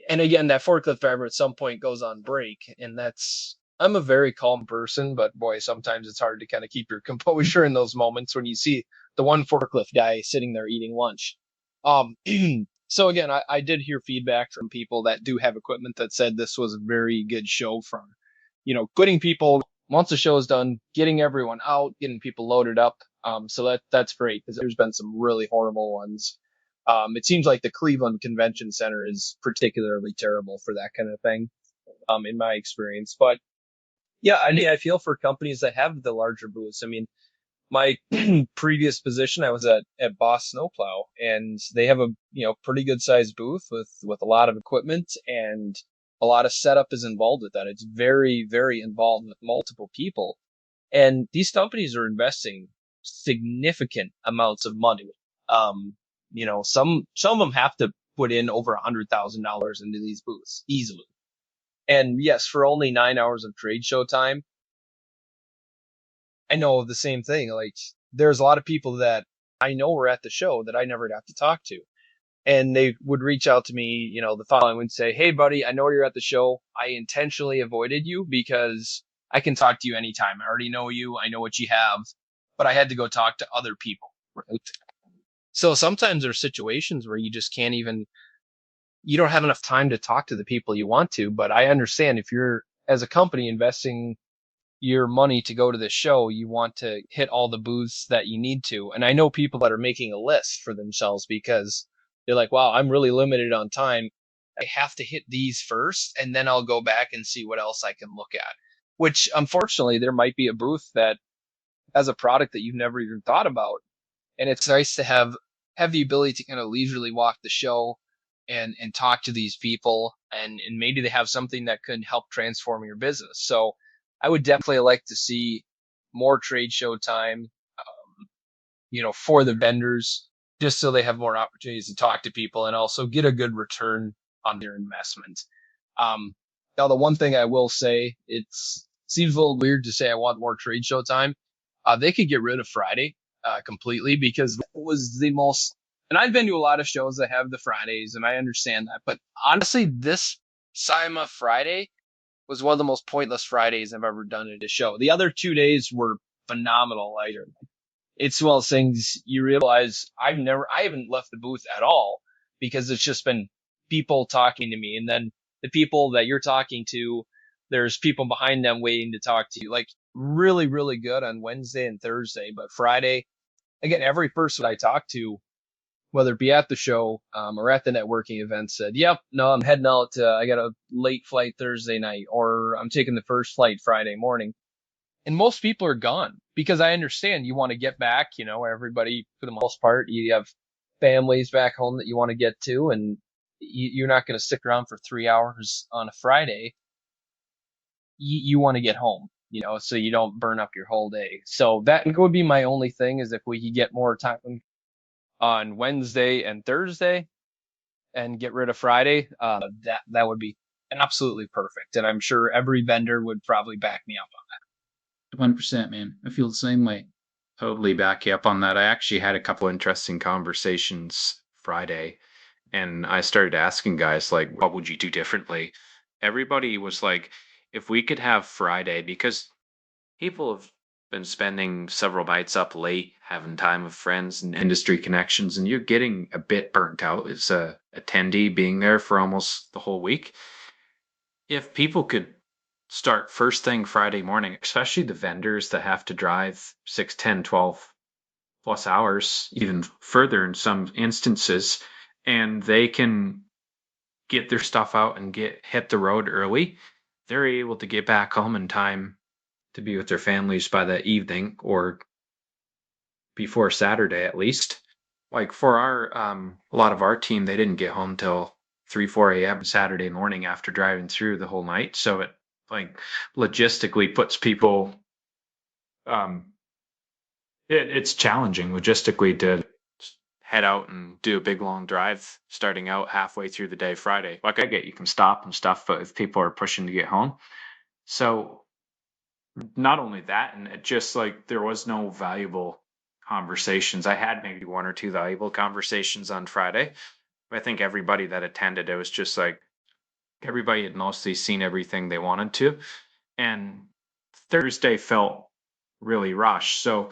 And again, that forklift driver at some point goes on break. And I'm a very calm person, but boy, sometimes it's hard to kind of keep your composure in those moments when you see the one forklift guy sitting there eating lunch. So again, I did hear feedback from people that do have equipment that said this was a very good show from, getting people, once the show is done, getting everyone out, getting people loaded up. So that's great because there's been some really horrible ones. It seems like the Cleveland Convention Center is particularly terrible for that kind of thing, in my experience. But yeah, I feel for companies that have the larger booths. I mean, my previous position, I was at Boss Snowplow, and they have a pretty good sized booth with a lot of equipment, and a lot of setup is involved with that. It's very, very involved with multiple people, and these companies are investing significant amounts of money. Some of them have to put in over $100,000 into these booths easily. And yes, for only 9 hours of trade show time, I know the same thing. Like there's a lot of people that I know were at the show that I never got to talk to. And they would reach out to me, the following would say, "Hey buddy, I know you're at the show. I intentionally avoided you because I can talk to you anytime. I already know you. I know what you have, but I had to go talk to other people." Right? So sometimes there's situations where you just can't even, you don't have enough time to talk to the people you want to. But I understand if you're, as a company, investing your money to go to this show, you want to hit all the booths that you need to. And I know people that are making a list for themselves because they're like, wow, I'm really limited on time. I have to hit these first, and then I'll go back and see what else I can look at. Which, unfortunately, there might be a booth that has a product that you've never even thought about. And it's nice to have the ability to kind of leisurely walk the show and talk to these people, and maybe they have something that could help transform your business. So I would definitely like to see more trade show time, for the vendors, just so they have more opportunities to talk to people and also get a good return on their investment. Now, the one thing I will say, it seems a little weird to say I want more trade show time. They could get rid of Friday completely because it was the most, and I've been to a lot of shows that have the Fridays and I understand that, but honestly, this SIMA Friday was one of the most pointless Fridays I've ever done at a show. The other 2 days were phenomenal. It's one of those things you realize I haven't left the booth at all because it's just been people talking to me. And then the people that you're talking to, there's people behind them waiting to talk to you. Like really, really good on Wednesday and Thursday. But Friday, again, every person I talked to, whether it be at the show or at the networking event, said, "Yep, no, I'm heading out. I got a late flight Thursday night, or I'm taking the first flight Friday morning." And most people are gone because I understand you want to get back. Everybody, for the most part, you have families back home that you want to get to, and you're not going to stick around for 3 hours on a Friday. You want to get home, so you don't burn up your whole day. So that would be my only thing, is if we could get more time on Wednesday and Thursday and get rid of Friday, that would be absolutely perfect. And I'm sure every vendor would probably back me up on that. 1%, man. I feel the same way. Totally back you up on that. I actually had a couple interesting conversations Friday, and I started asking guys, like, what would you do differently? Everybody was like, if we could have Friday, because people have been spending several nights up late, having time with friends and industry connections, and you're getting a bit burnt out as a attendee being there for almost the whole week. if people could start first thing Friday morning, especially the vendors that have to drive 6, 10, 12 plus hours, even further in some instances, and they can get their stuff out and hit the road early, they're able to get back home in time to be with their families by the evening or before Saturday at least. Like for our a lot of our team, they didn't get home till 3, 4 a.m. Saturday morning after driving through the whole night. So it like logistically puts people um it's challenging logistically to head out and do a big long drive starting out halfway through the day Friday. Like I get you can stop and stuff, but if people are pushing to get home. So not only that, and it just like there was no valuable conversations. I had maybe one or two valuable conversations on Friday. But I think everybody that attended, it was just like everybody had mostly seen everything they wanted to. And Thursday felt really rushed. So a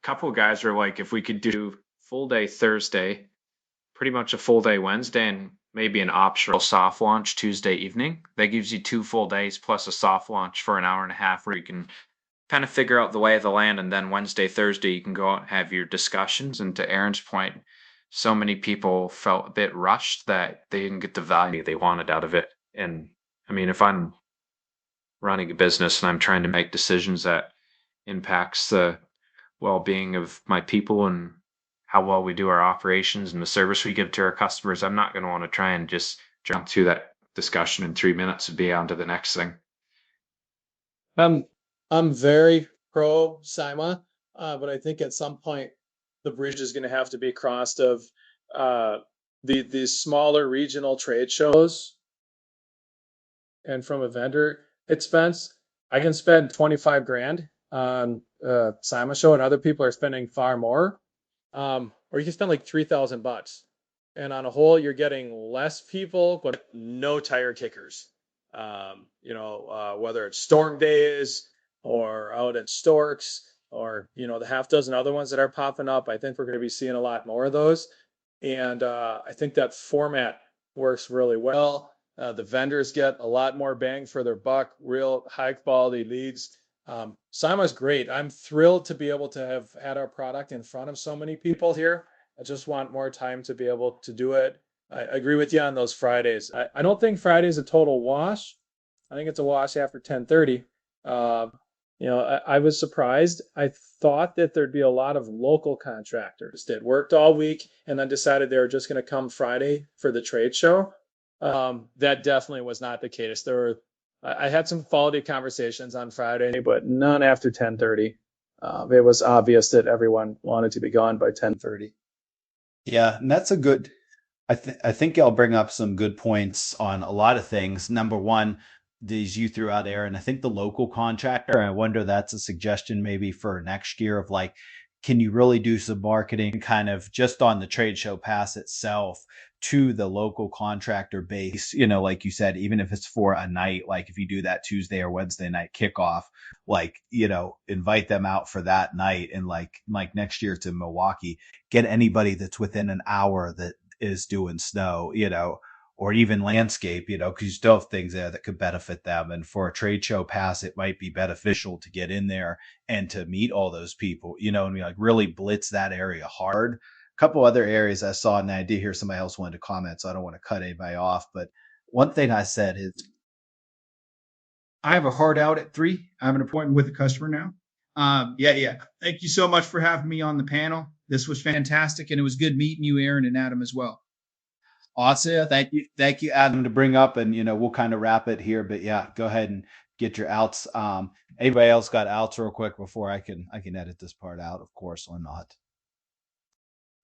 couple of guys were like, if we could do full day Thursday, pretty much a full day Wednesday, and maybe an optional soft launch Tuesday evening, that gives you 2 full days plus a soft launch for an hour and a half where you can kind of figure out the lay of the land. And then Wednesday, Thursday, you can go out and have your discussions. And to Aaron's point, so many people felt a bit rushed that they didn't get the value they wanted out of it. And I mean, if I'm running a business and I'm trying to make decisions that impacts the well-being of my people and how well we do our operations and the service we give to our customers, I'm not going to want to try and just jump through that discussion in 3 minutes and be on to the next thing. I'm very pro SIMA, but I think at some point the bridge is going to have to be crossed of the smaller regional trade shows. And from a vendor expense, I can spend 25 grand on a SIMA show, and other people are spending far more. Or you can spend like $3,000, and on a whole, you're getting less people, but no tire kickers. Whether it's storm days or out at Storks or, the half dozen other ones that are popping up. I think we're going to be seeing a lot more of those. And I think that format works really well. The vendors get a lot more bang for their buck, real high quality leads. SIMA's great. I'm thrilled to be able to have had our product in front of so many people here. I just want more time to be able to do it. I agree with you on those Fridays. I don't think Friday's a total wash. I think it's a wash after 10:30. I was surprised. I thought that there'd be a lot of local contractors that worked all week and then decided they were just going to come Friday for the trade show. That definitely was not the case. I had some quality conversations on Friday, but none after 10:30. It was obvious that everyone wanted to be gone by 10:30. Yeah, and that's a good. I think I'll bring up some good points on a lot of things. Number one, these you threw out, Aaron. I think the local contractor. I wonder that's a suggestion maybe for next year of like, can you really do some marketing kind of just on the trade show pass itself to the local contractor base? Like you said, even if it's for a night, like if you do that Tuesday or Wednesday night kickoff, like, invite them out for that night. And like next year to Milwaukee, get anybody that's within an hour that is doing snow, or even landscape, because you still have things there that could benefit them. And for a trade show pass, it might be beneficial to get in there and to meet all those people, and we like really blitz that area hard. A couple other areas I saw, and I did hear somebody else wanted to comment, so I don't want to cut anybody off. But one thing I said is, I have a hard out at 3. I have an appointment with a customer now. Yeah. Thank you so much for having me on the panel. This was fantastic, and it was good meeting you, Aaron and Adam, as well. Awesome. Thank you, Adam, to bring up, and we'll kind of wrap it here. But yeah, go ahead and get your outs. Anybody else got outs real quick before I can edit this part out, of course, or not.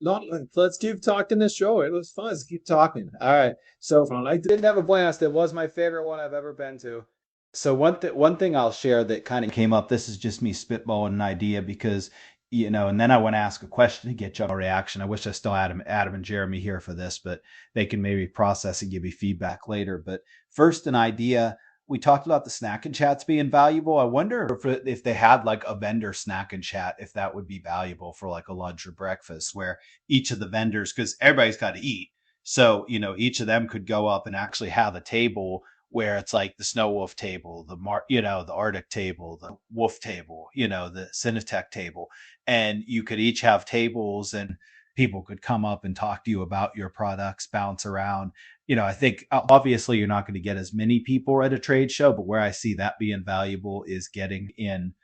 No, let's keep talking this show. It was fun. Let's keep talking. All right. So I didn't have a blast. It was my favorite one I've ever been to. So one thing I'll share that kind of came up, this is just me spitballing an idea because, and then I want to ask a question to get your reaction. I wish I still had Adam and Jeremy here for this, but they can maybe process and give me feedback later. But first, an idea. We talked about the snack and chats being valuable. I wonder if they had like a vendor snack and chat, if that would be valuable for like a lunch or breakfast where each of the vendors, because everybody's got to eat. So, each of them could go up and actually have a table where it's like the snow wolf table, the Arctic table, the wolf table, the Synatek table, and you could each have tables and people could come up and talk to you about your products, bounce around. I think obviously you're not going to get as many people at a trade show, but where I see that being valuable is getting in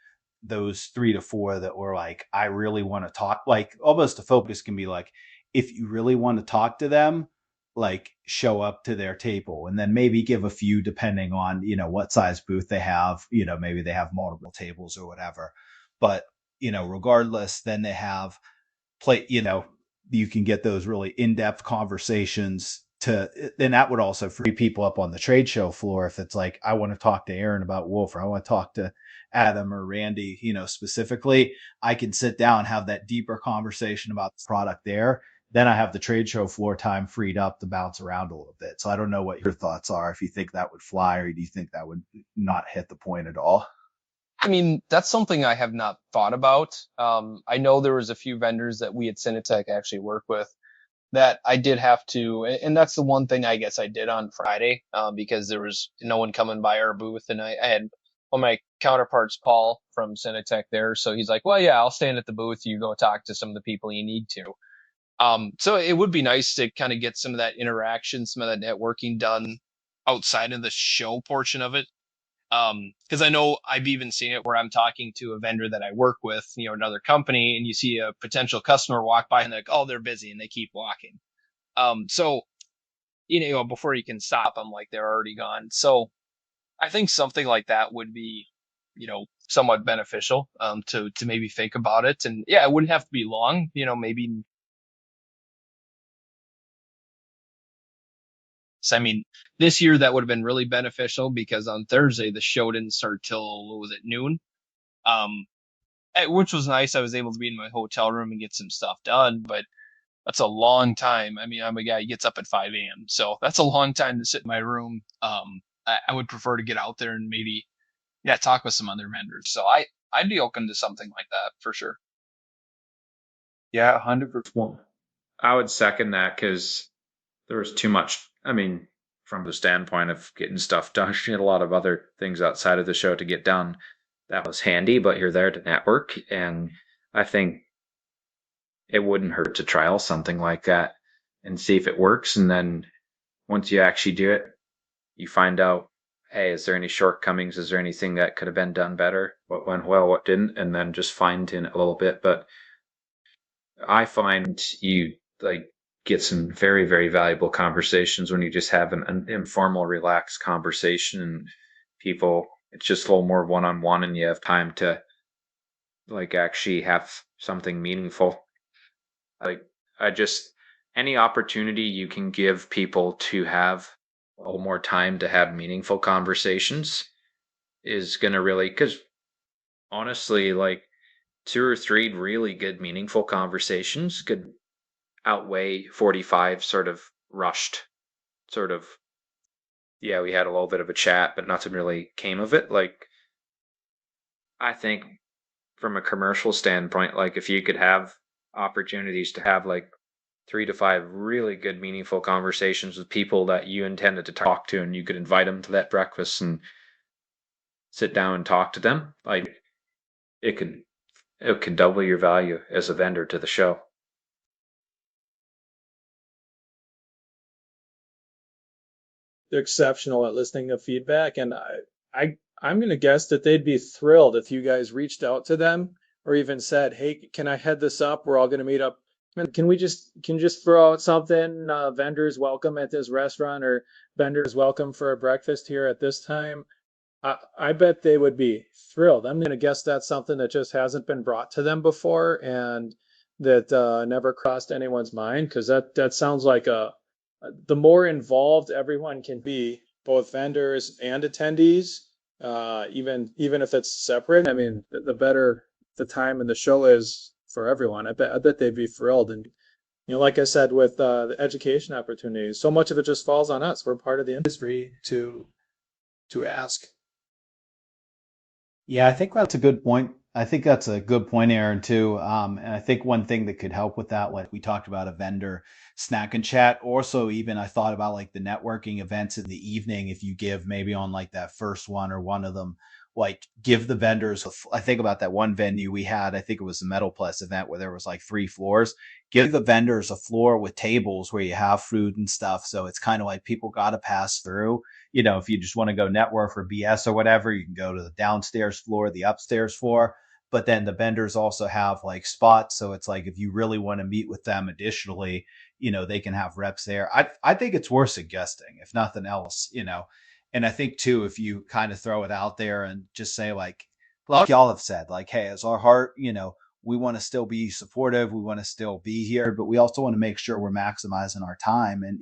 those 3 to 4 that were like, I really want to talk, like almost the focus can be like, if you really want to talk to them, like show up to their table and then maybe give a few depending on, what size booth they have, maybe they have multiple tables or whatever. But, regardless, then they have you can get those really in-depth conversations then that would also free people up on the trade show floor. If it's like, I want to talk to Aaron about Wolf, or I want to talk to Adam or Randy, specifically, I can sit down, have that deeper conversation about the product there. Then I have the trade show floor time freed up to bounce around a little bit. So I don't know what your thoughts are, if you think that would fly, or do you think that would not hit the point at all? I mean, that's something I have not thought about. I know there was a few vendors that we at Synatek actually work with that I did have to, and that's the one thing I guess I did on Friday, because there was no one coming by our booth, and I had one of my counterparts, Paul from Synatek, there. So he's like, well, yeah, I'll stand at the booth. You go talk to some of the people you need to. So it would be nice to kind of get some of that interaction, some of that networking done outside of the show portion of it. Because I know I've even seen it where I'm talking to a vendor that I work with, another company, and you see a potential customer walk by and they're like, oh, they're busy, and they keep walking. So, before you can stop them, like they're already gone. So I think something like that would be, somewhat beneficial, to maybe think about it. And yeah, it wouldn't have to be long, maybe. So, I mean, this year that would have been really beneficial because on Thursday the show didn't start till, what was it, noon? Which was nice. I was able to be in my hotel room and get some stuff done, but that's a long time. I mean, I'm a guy who gets up at 5 a.m., so that's a long time to sit in my room. I would prefer to get out there and maybe, talk with some other vendors. So I'd be open to something like that for sure. Yeah, 100%. I would second that because there was too much. I mean, from the standpoint of getting stuff done, she had a lot of other things outside of the show to get done. That was handy, but you're there to network. And I think it wouldn't hurt to trial something like that and see if it works. And then once you actually do it, you find out, hey, is there any shortcomings? Is there anything that could have been done better? What went well, what didn't? And then just fine tune it a little bit. But I find you get some very, very valuable conversations when you just have an informal, relaxed conversation, and people, it's just a little more one-on-one, and you have time to actually have something meaningful. Any opportunity you can give people to have a little more time to have meaningful conversations is going to really, because honestly, 2 or 3 really good, meaningful conversations could outweigh 45 sort of rushed, we had a little bit of a chat, but nothing really came of it. I think from a commercial standpoint, if you could have opportunities to have 3 to 5 really good, meaningful conversations with people that you intended to talk to, and you could invite them to that breakfast and sit down and talk to them, it can double your value as a vendor to the show. They're exceptional at listening to feedback, and I'm going to guess that they'd be thrilled if you guys reached out to them or even said, hey, can I head this up? We're all going to meet up. Can you just throw out something, vendors welcome at this restaurant, or vendors welcome for a breakfast here at this time? I bet they would be thrilled. I'm going to guess that's something that just hasn't been brought to them before, and that never crossed anyone's mind, because that sounds like the more involved everyone can be, both vendors and attendees, even if it's separate. I mean, the better the time in the show is for everyone. I bet they'd be thrilled. And like I said, with the education opportunities, so much of it just falls on us. We're part of the industry to ask. Yeah, I think that's a good point. I think that's a good point, Aaron, too. And I think one thing that could help with that, like we talked about a vendor snack and chat. Also, even I thought about like the networking events in the evening. If you give maybe on like that first one or one of them, like give the vendors, I think about that one venue we had, I think it was the Metal Plus event where there was like 3 floors. Give the vendors a floor with tables where you have food and stuff. So it's kind of like people got to pass through. If you just want to go network or BS or whatever, you can go to the downstairs floor, the upstairs floor, but then the vendors also have like spots. So it's like if you really want to meet with them additionally, they can have reps there. I think it's worth suggesting, if nothing else. And I think too, if you kind of throw it out there and just say like y'all have said, like, hey, as our heart, we want to still be supportive. We want to still be here, but we also want to make sure we're maximizing our time. And,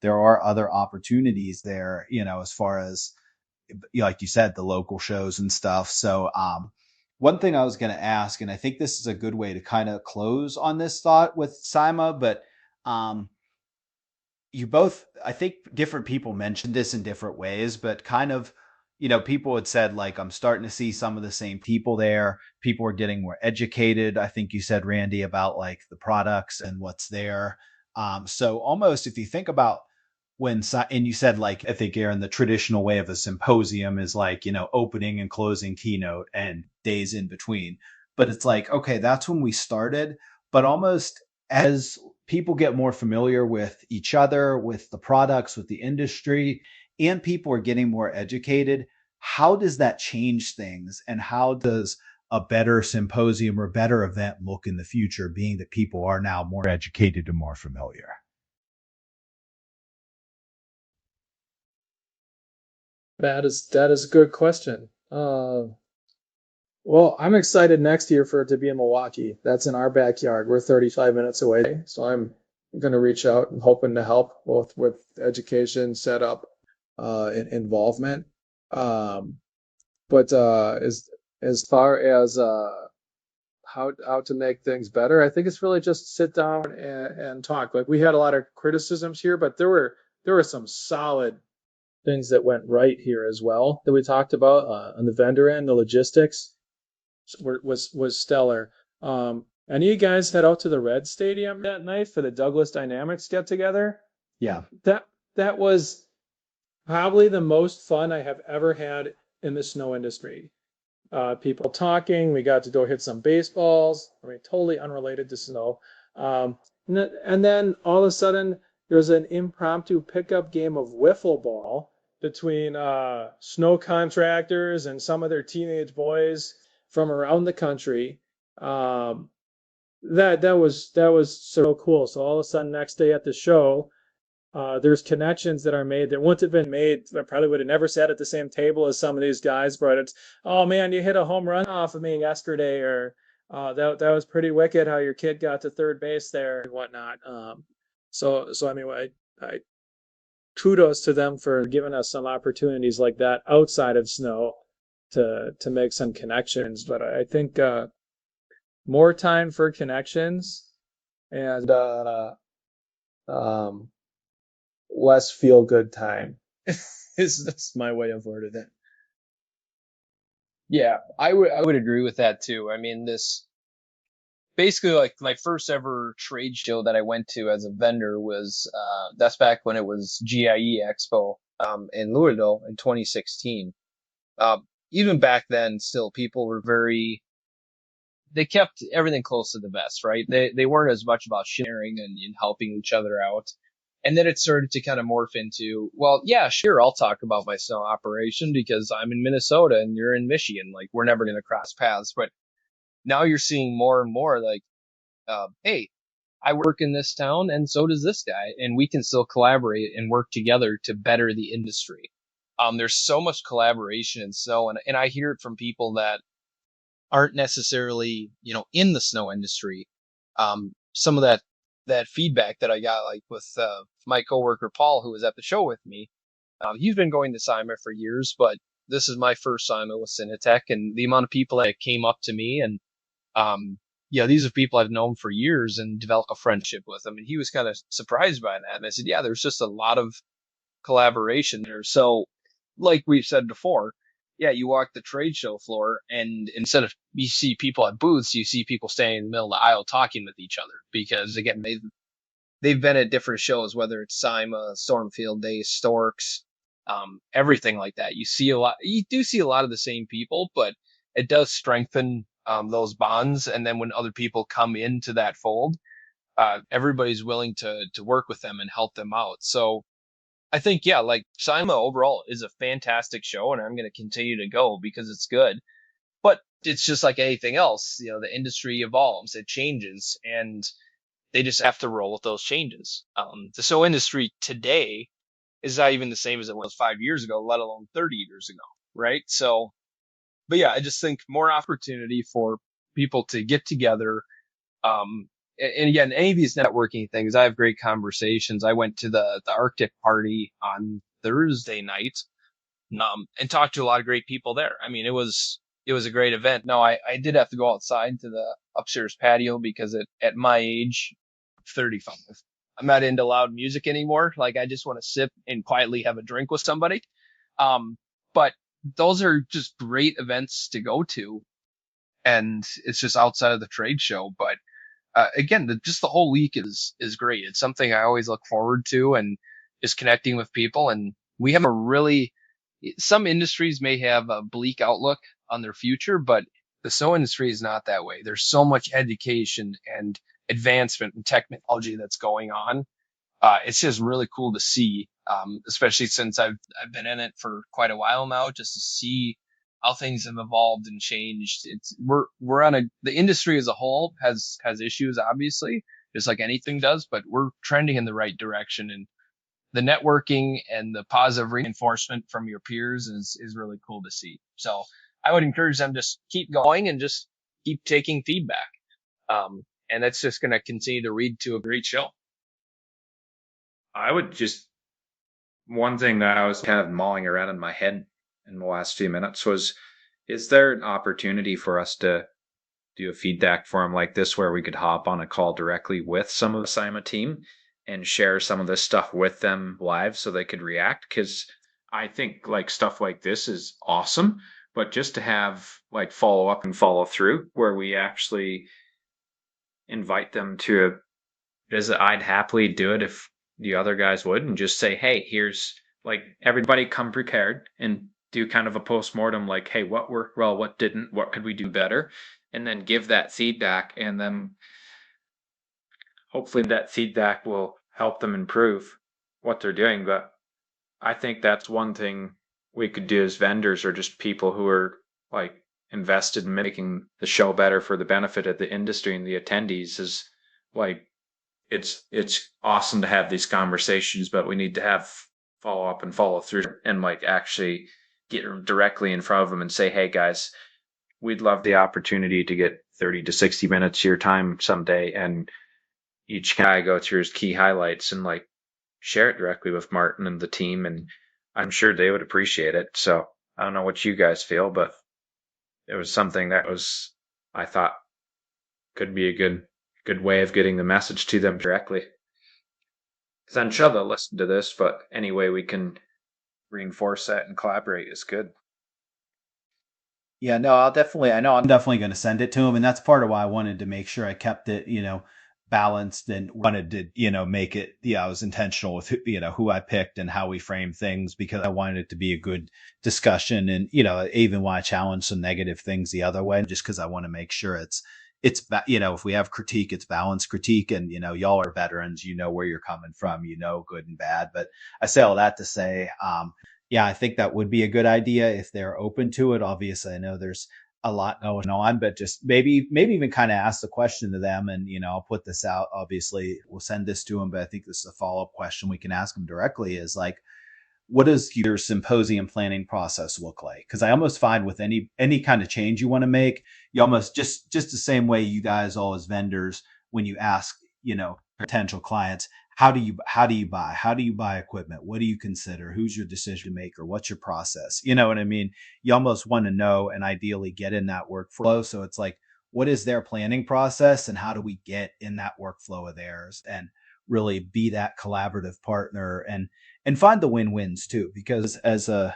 there are other opportunities there, as far as, like you said, the local shows and stuff. So, one thing I was going to ask, and I think this is a good way to kind of close on this thought with SIMA, but you both, I think different people mentioned this in different ways, but kind of, people had said, like, I'm starting to see some of the same people there. People are getting more educated. I think you said, Randy, about like the products and what's there. So almost if you think about and you said, like, I think, Aaron, the traditional way of a symposium is like, opening and closing keynote and days in between. But it's like, okay, that's when we started. But almost as people get more familiar with each other, with the products, with the industry, and people are getting more educated, how does that change things? And how does a better symposium or better event look in the future, being that people are now more educated and more familiar? That is a good question. Well, I'm excited next year for it to be in Milwaukee. That's in our backyard. We're 35 minutes away, so I'm going to reach out and hoping to help both with education, setup, and involvement. But as far as how to make things better, I think it's really just sit down and talk. Like, we had a lot of criticisms here, but there were some solid things that went right here as well that we talked about on the vendor end. The logistics was stellar. Any of you guys head out to the Red Stadium that night for the Douglas Dynamics get together? Yeah. That was probably the most fun I have ever had in the snow industry. People talking. We got to go hit some baseballs. I mean, totally unrelated to snow. And then all of a sudden, there's an impromptu pickup game of wiffle ball between snow contractors and some of their teenage boys from around the country. That was so cool. So all of a sudden, next day at the show, there's connections that are made that wouldn't have been made. I probably would have never sat at the same table as some of these guys, but it's, oh man, you hit a home run off of me yesterday, or that was pretty wicked how your kid got to third base there and whatnot. So I mean, I kudos to them for giving us some opportunities like that outside of snow to make some connections. But I think more time for connections and less feel good time that's my way of wording it. Yeah, I would agree with that too. I mean, this basically, like, my first ever trade show that I went to as a vendor was that's back when it was GIE Expo in Louisville in 2016. Even back then, still people were they kept everything close to the vest, right? They weren't as much about sharing and helping each other out. And then it started to kind of morph into, well, yeah, sure, I'll talk about my snow operation because I'm in Minnesota and you're in Michigan. Like, we're never going to cross paths. But now you're seeing more and more like, hey, I work in this town and so does this guy. And we can still collaborate and work together to better the industry. There's so much collaboration in snow. And I hear it from people that aren't necessarily, in the snow industry. Some of that feedback that I got, like with my coworker Paul, who was at the show with me, he's been going to SIMA for years, but this is my first SIMA with Synatek, and the amount of people that came up to me, and these are people I've known for years and developed a friendship with them, and he was kind of surprised by that. And I said, yeah, there's just a lot of collaboration there. So, like we've said before, yeah, you walk the trade show floor, and instead of you see people at booths, you see people standing in the middle of the aisle talking with each other because again, they've been at different shows, whether it's SIMA, Stormfield Days, Storks, everything like that. You do see a lot of the same people, but it does strengthen those bonds. And then when other people come into that fold, everybody's willing to work with them and help them out. So I think, yeah, like SIMA overall is a fantastic show, and I'm going to continue to go because it's good. But it's just like anything else, the industry evolves, it changes, and they just have to roll with those changes. The SO industry today is not even the same as it was 5 years ago, let alone 30 years ago, right? So, but yeah, I just think more opportunity for people to get together. And again, any of these networking things, I have great conversations. I went to the Arctic party on Thursday night, and talked to a lot of great people there. I mean, it was a great event. No, I did have to go outside to the upstairs patio because at my age, 35, I'm not into loud music anymore. Like I just want to sit and quietly have a drink with somebody. But those are just great events to go to. And it's just outside of the trade show. But again, just the whole week is great. It's something I always look forward to, and just connecting with people. And we have some industries may have a bleak outlook on their future, but the SO industry is not that way. There's so much education and advancement in technology that's going on. It's just really cool to see, especially since I've been in it for quite a while now, just to see how things have evolved and changed. We're on the industry as a whole has issues, obviously, just like anything does, but we're trending in the right direction. And the networking and the positive reinforcement from your peers is really cool to see. So I would encourage them to just keep going and just keep taking feedback. And that's just going to continue to lead to a great show. I would just, one thing that I was kind of mulling around in my head in the last few minutes was, is there an opportunity for us to do a feedback forum like this where we could hop on a call directly with some of the SIMA team and share some of this stuff with them live so they could react? Because I think like stuff like this is awesome, but just to have like follow up and follow through where we actually invite them to a visit, I'd happily do it if the other guys would, and just say, hey, here's like everybody come prepared and do kind of a post-mortem, like, hey, what worked well, what didn't, what could we do better, and then give that feedback, and then hopefully that feedback will help them improve what they're doing. But I think that's one thing we could do as vendors or just people who are like invested in making the show better for the benefit of the industry and the attendees is like, it's awesome to have these conversations, but we need to have follow up and follow through and like actually get directly in front of them and say, hey guys, we'd love the opportunity to get 30 to 60 minutes of your time someday, and each guy go through his key highlights and like share it directly with Martin and the team, and I'm sure they would appreciate it. So I don't know what you guys feel, but it was something that was, I thought, could be a good way of getting the message to them directly. Because I'm sure they'll listen to this, but any way we can reinforce that and collaborate is good. Yeah, no, I know I'm definitely going to send it to him. And that's part of why I wanted to make sure I kept it, balanced, and wanted to, make it, I was intentional with, who I picked and how we framed things, because I wanted it to be a good discussion. And, even when I challenge some negative things the other way, just because I want to make sure it's, if we have critique, it's balanced critique, and, y'all are veterans, where you're coming from, good and bad. But I say all that to say, yeah, I think that would be a good idea if they're open to it. Obviously, I know there's a lot going on, but just maybe even kind of ask the question to them, and, I'll put this out. Obviously, we'll send this to them, but I think this is a follow-up question we can ask them directly is like, what does your symposium planning process look like? Because I almost find with any kind of change you want to make, you almost just the same way you guys all as vendors, when you ask, potential clients, how do you buy equipment? What do you consider? Who's your decision maker? What's your process? You know what I mean? You almost want to know and ideally get in that workflow. So it's like, what is their planning process, and how do we get in that workflow of theirs and really be that collaborative partner and find the win-wins too? Because as a,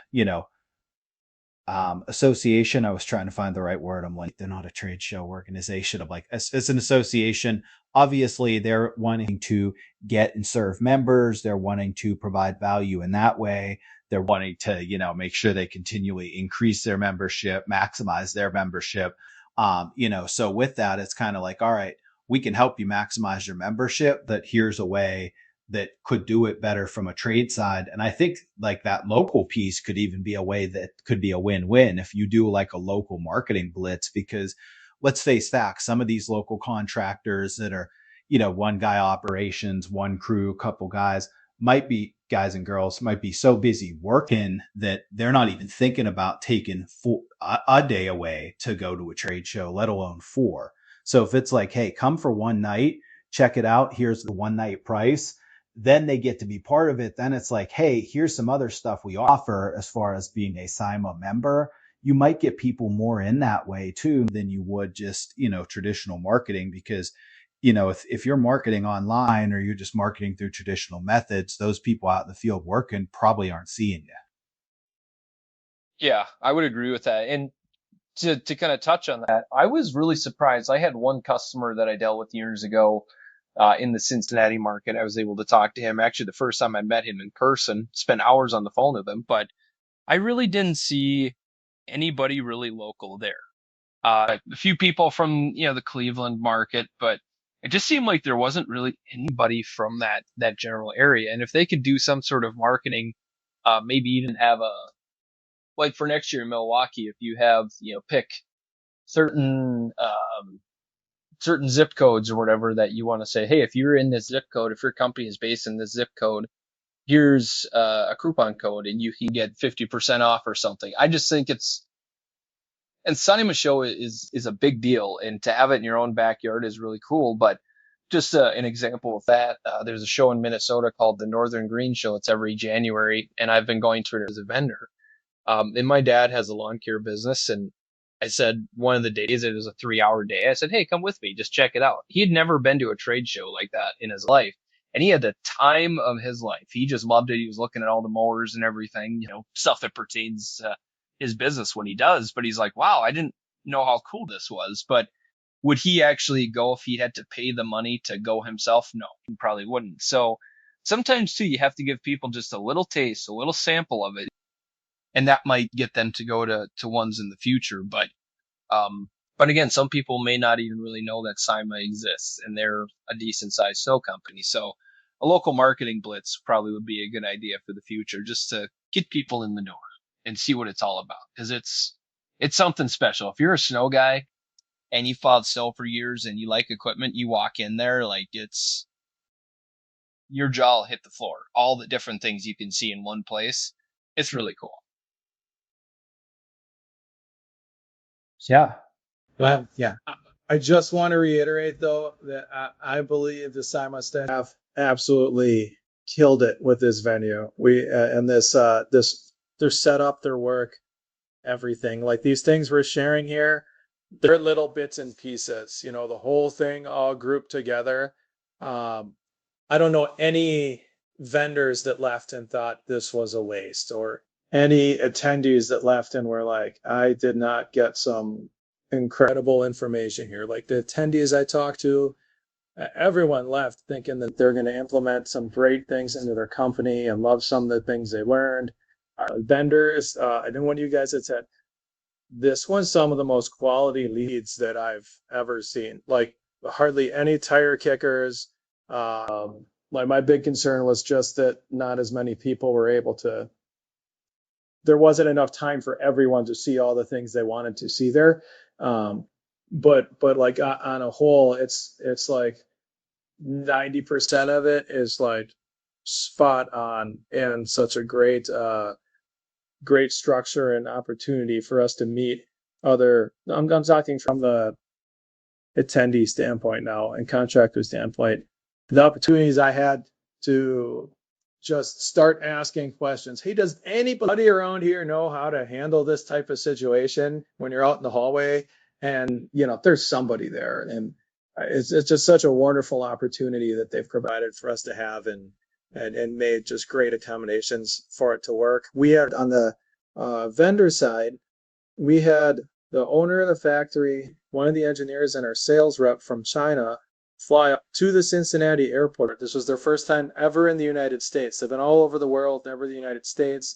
association. I was trying to find the right word. I'm like, they're not a trade show organization. I'm like, as an association, obviously they're wanting to get and serve members. They're wanting to provide value in that way. They're wanting to, make sure they continually increase their membership, maximize their membership. So with that, it's kind of like, all right, we can help you maximize your membership, but here's a way that could do it better from a trade side. And I think like that local piece could even be a way that could be a win-win if you do like a local marketing blitz, because let's face facts, some of these local contractors that are, one guy operations, one crew, couple guys, guys and girls might be so busy working that they're not even thinking about taking a day away to go to a trade show, let alone 4. So if it's like, hey, come for one night, check it out, here's the one night price, then they get to be part of it. Then it's like, hey, here's some other stuff we offer as far as being a SIMA member. You might get people more in that way too than you would just, traditional marketing, because, if you're marketing online or you're just marketing through traditional methods, those people out in the field working probably aren't seeing you. Yeah, I would agree with that. And to kind of touch on that, I was really surprised. I had one customer that I dealt with years ago in the Cincinnati market. I was able to talk to him. Actually, the first time I met him in person, spent hours on the phone with him, but I really didn't see anybody really local there. A few people from, the Cleveland market, but it just seemed like there wasn't really anybody from that general area. And if they could do some sort of marketing, maybe even have like for next year in Milwaukee, if you have, pick certain zip codes or whatever that you want to say, hey, if you're in this zip code, if your company is based in this zip code, here's a coupon code and you can get 50% off or something. I just think and SIMA show is a big deal, and to have it in your own backyard is really cool. But just an example of that, there's a show in Minnesota called the Northern Green Show. It's every January, and I've been going to it as a vendor. And my dad has a lawn care business, and I said one of the days, it was a 3-hour day. I said, hey, come with me, just check it out. He had never been to a trade show like that in his life, and he had the time of his life. He just loved it. He was looking at all the mowers and everything, stuff that pertains to his business when he does. But he's like, wow, I didn't know how cool this was. But would he actually go if he had to pay the money to go himself? No, he probably wouldn't. So sometimes too, you have to give people just a little taste, a little sample of it, and that might get them to go to ones in the future. But again, some people may not even really know that SIMA exists, and they're a decent sized snow company. So a local marketing blitz probably would be a good idea for the future, just to get people in the door and see what it's all about. Because it's something special. If you're a snow guy and you followed snow for years and you like equipment, you walk in there, like your jaw will hit the floor. All the different things you can see in one place. It's really cool. Yeah. Well, yeah. I just want to reiterate, though, that I believe the SIMA staff absolutely killed it with this venue. And their setup, their work, everything. Like these things we're sharing here, they're little bits and pieces. The whole thing all grouped together. I don't know any vendors that left and thought this was a waste, or any attendees that left and were like, I did not get some incredible information here. Like the attendees I talked to, everyone left thinking that they're going to implement some great things into their company and love some of the things they learned. Our vendors, I know one of you guys had said, this was some of the most quality leads that I've ever seen. Like hardly any tire kickers. Like my big concern was just that not as many people were able to, there wasn't enough time for everyone to see all the things they wanted to see there. But like on a whole, it's like 90% of it is like spot on, and such a great structure and opportunity for us to meet other, I'm talking from the attendee standpoint now and contractor standpoint, the opportunities I had to just start asking questions. Hey, does anybody around here know how to handle this type of situation when you're out in the hallway? And, there's somebody there. And it's just such a wonderful opportunity that they've provided for us to have, and made just great accommodations for it to work. We are on the vendor side. we had the owner of the factory, one of the engineers, and our sales rep from China fly up to the Cincinnati airport. This was their first time ever in the United States. They've been all over the world, never the United States.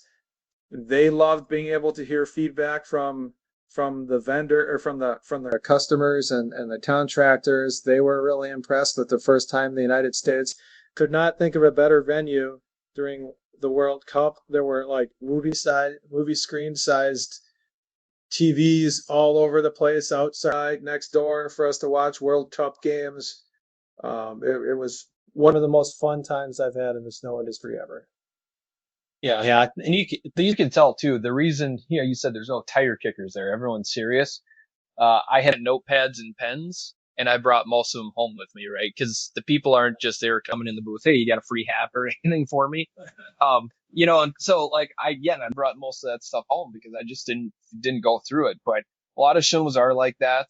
They loved being able to hear feedback from the vendor or from the customers and the contractors. They were really impressed with the first time in the United States. Could not think of a better venue during the World Cup. There were like movie screen sized TVs all over the place outside next door for us to watch World Cup games. It was one of the most fun times I've had in the snow industry ever. Yeah, and you can tell too. The reason, you said there's no tire kickers there. Everyone's serious. I had notepads and pens, and I brought most of them home with me, right? Because the people aren't just there coming in the booth. Hey, you got a free hat or anything for me? And so like I brought most of that stuff home because I just didn't go through it. But a lot of shows are like that,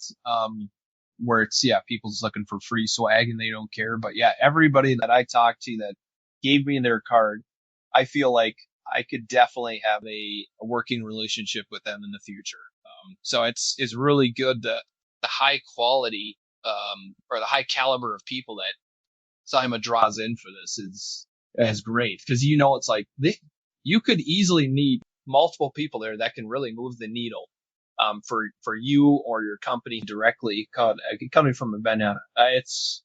where it's people's looking for free swag and they don't care. But everybody that I talked to that gave me their card, I feel like I could definitely have a working relationship with them in the future. So it's really good that the high quality or the high caliber of people that SIMA draws in for this is great, because it's like you could easily meet multiple people there that can really move the needle for you or your company directly. Coming from a vendor, it's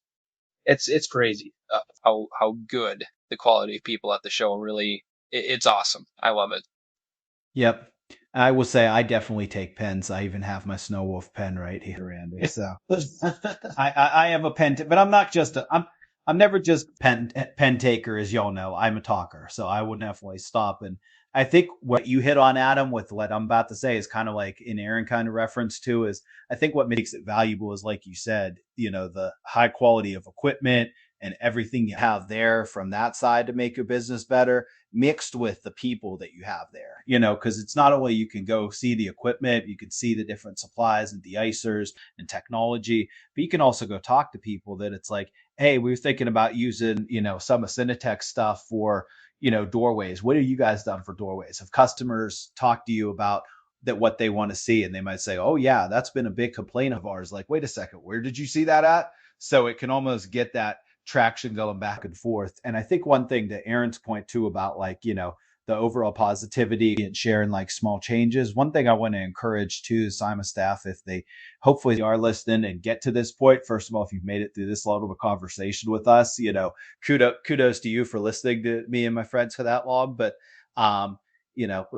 crazy how good the quality of people at the show really. It's awesome. I love it. Yep. I will say I definitely take pens. I even have my Snow Wolf pen right here, Andy. So I have a pen, but I'm not just I'm never just pen taker, as y'all know. I'm a talker, so I would definitely stop. And I think what you hit on, Adam, with what I'm about to say is kind of like in Aaron kind of reference to is I think what makes it valuable is, like you said, the high quality of equipment and everything you have there from that side to make your business better, mixed with the people that you have there, because it's not only you can go see the equipment, you can see the different supplies and de-icers and technology, but you can also go talk to people that it's like, hey, we were thinking about using, some of Synatek stuff for, doorways. What have you guys done for doorways? Have customers talked to you about that, what they want to see? And they might say, oh yeah, that's been a big complaint of ours. Like, wait a second, where did you see that at? So it can almost get that traction going back and forth. And I think one thing to Aaron's point too about the overall positivity and sharing like small changes. One thing I want to encourage to SIMA staff, if they hopefully are listening and get to this point, first of all, if you've made it through this long of a conversation with us, kudos to you for listening to me and my friends for that long. But well,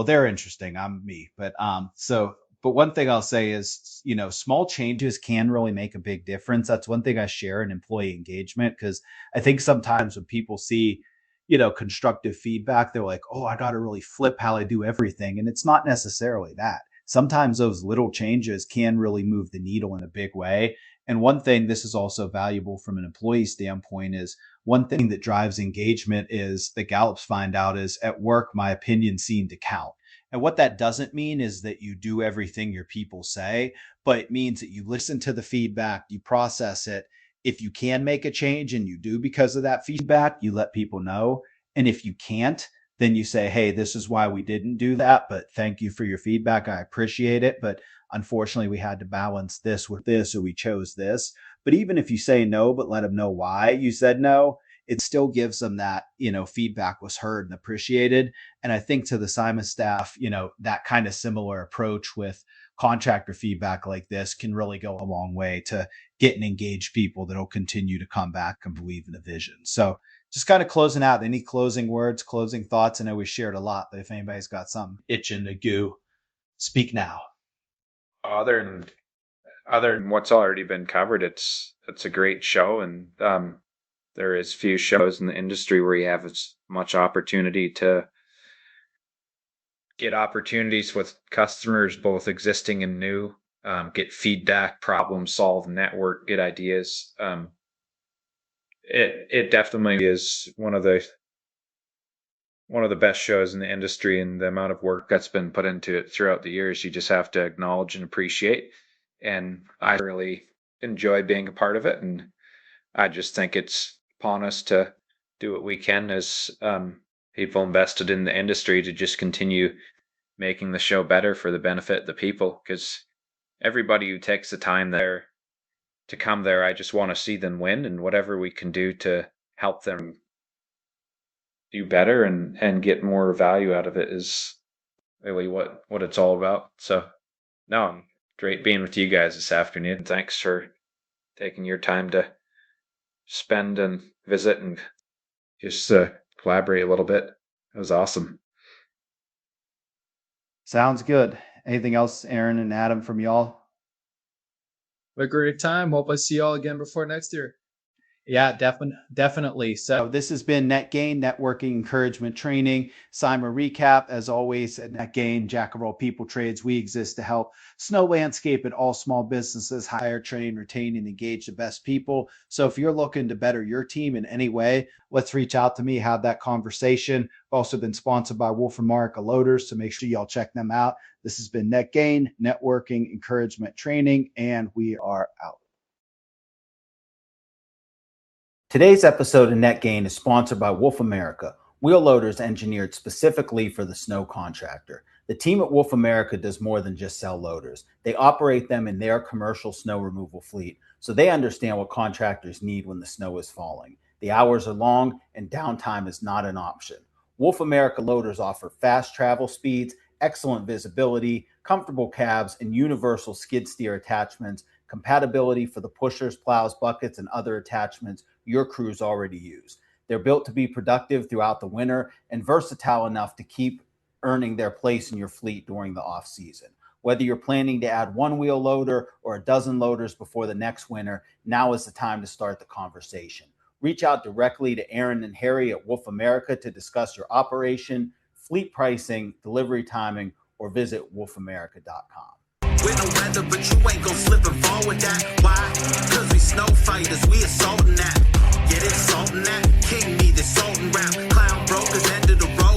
they're interesting. I'm me. But one thing I'll say is, small changes can really make a big difference. That's one thing I share in employee engagement, because I think sometimes when people see, constructive feedback, they're like, oh, I got to really flip how I do everything. And it's not necessarily that. Sometimes those little changes can really move the needle in a big way. And one thing, this is also valuable from an employee standpoint, is one thing that drives engagement is the Gallups find out is at work, my opinions seem to count. And what that doesn't mean is that you do everything your people say, but it means that you listen to the feedback, you process it. If you can make a change and you do because of that feedback, you let people know. And if you can't, then you say, hey, this is why we didn't do that, but thank you for your feedback. I appreciate it. But unfortunately, we had to balance this with this, or we chose this. But even if you say no, but let them know why you said no, it still gives them that, feedback was heard and appreciated. And I think to the SIMA staff, that kind of similar approach with contractor feedback like this can really go a long way to getting engaged people that'll continue to come back and believe in the vision. So just kind of closing out, any closing words, closing thoughts? I know we shared a lot, but if anybody's got something itching to go, speak now. Other than what's already been covered, it's a great show, and there is few shows in the industry where you have as much opportunity to get opportunities with customers, both existing and new, get feedback, problem solve, network, get ideas. It definitely is one of the best shows in the industry, and the amount of work that's been put into it throughout the years, you just have to acknowledge and appreciate. And I really enjoy being a part of it, and I just think it's upon us to do what we can as people invested in the industry to just continue making the show better for the benefit of the people, because everybody who takes the time there to come there, I just want to see them win, and whatever we can do to help them do better and get more value out of it is really what it's all about. So no, I'm great being with you guys this afternoon. Thanks for taking your time to spend and visit and just collaborate a little bit. It was awesome. Sounds good. Anything else, Aaron and Adam, from y'all? What a great time. Hope I see y'all again before next year. Yeah, definitely. So This has been NetGain, Networking Encouragement Training. SIMA recap. As always, at NetGain, Jack of all people trades, we exist to help snow landscape and all small businesses hire, train, retain, and engage the best people. So if you're looking to better your team in any way, let's reach out to me, have that conversation. We've also been sponsored by Wolf and Marica Loaders, so make sure y'all check them out. This has been NetGain, Networking Encouragement Training, and we are out. Today's episode of NetGain is sponsored by Wolf America, wheel loaders engineered specifically for the snow contractor. The team at Wolf America does more than just sell loaders. They operate them in their commercial snow removal fleet, so they understand what contractors need when the snow is falling. The hours are long and downtime is not an option. Wolf America loaders offer fast travel speeds, excellent visibility, comfortable cabs, and universal skid steer attachments, compatibility for the pushers, plows, buckets, and other attachments your crews already use. They're built to be productive throughout the winter and versatile enough to keep earning their place in your fleet during the off season. Whether you're planning to add one wheel loader or a dozen loaders before the next winter, now is the time to start the conversation. Reach out directly to Aaron and Harry at Wolf America to discuss your operation, fleet pricing, delivery timing, or visit wolfamerica.com. With no weather, but you ain't gon' slip and fall with that. Why? Cause we snow fighters, we assaulting that. Get it, salting that. King need this salting rap. Clown brokers, end of the road.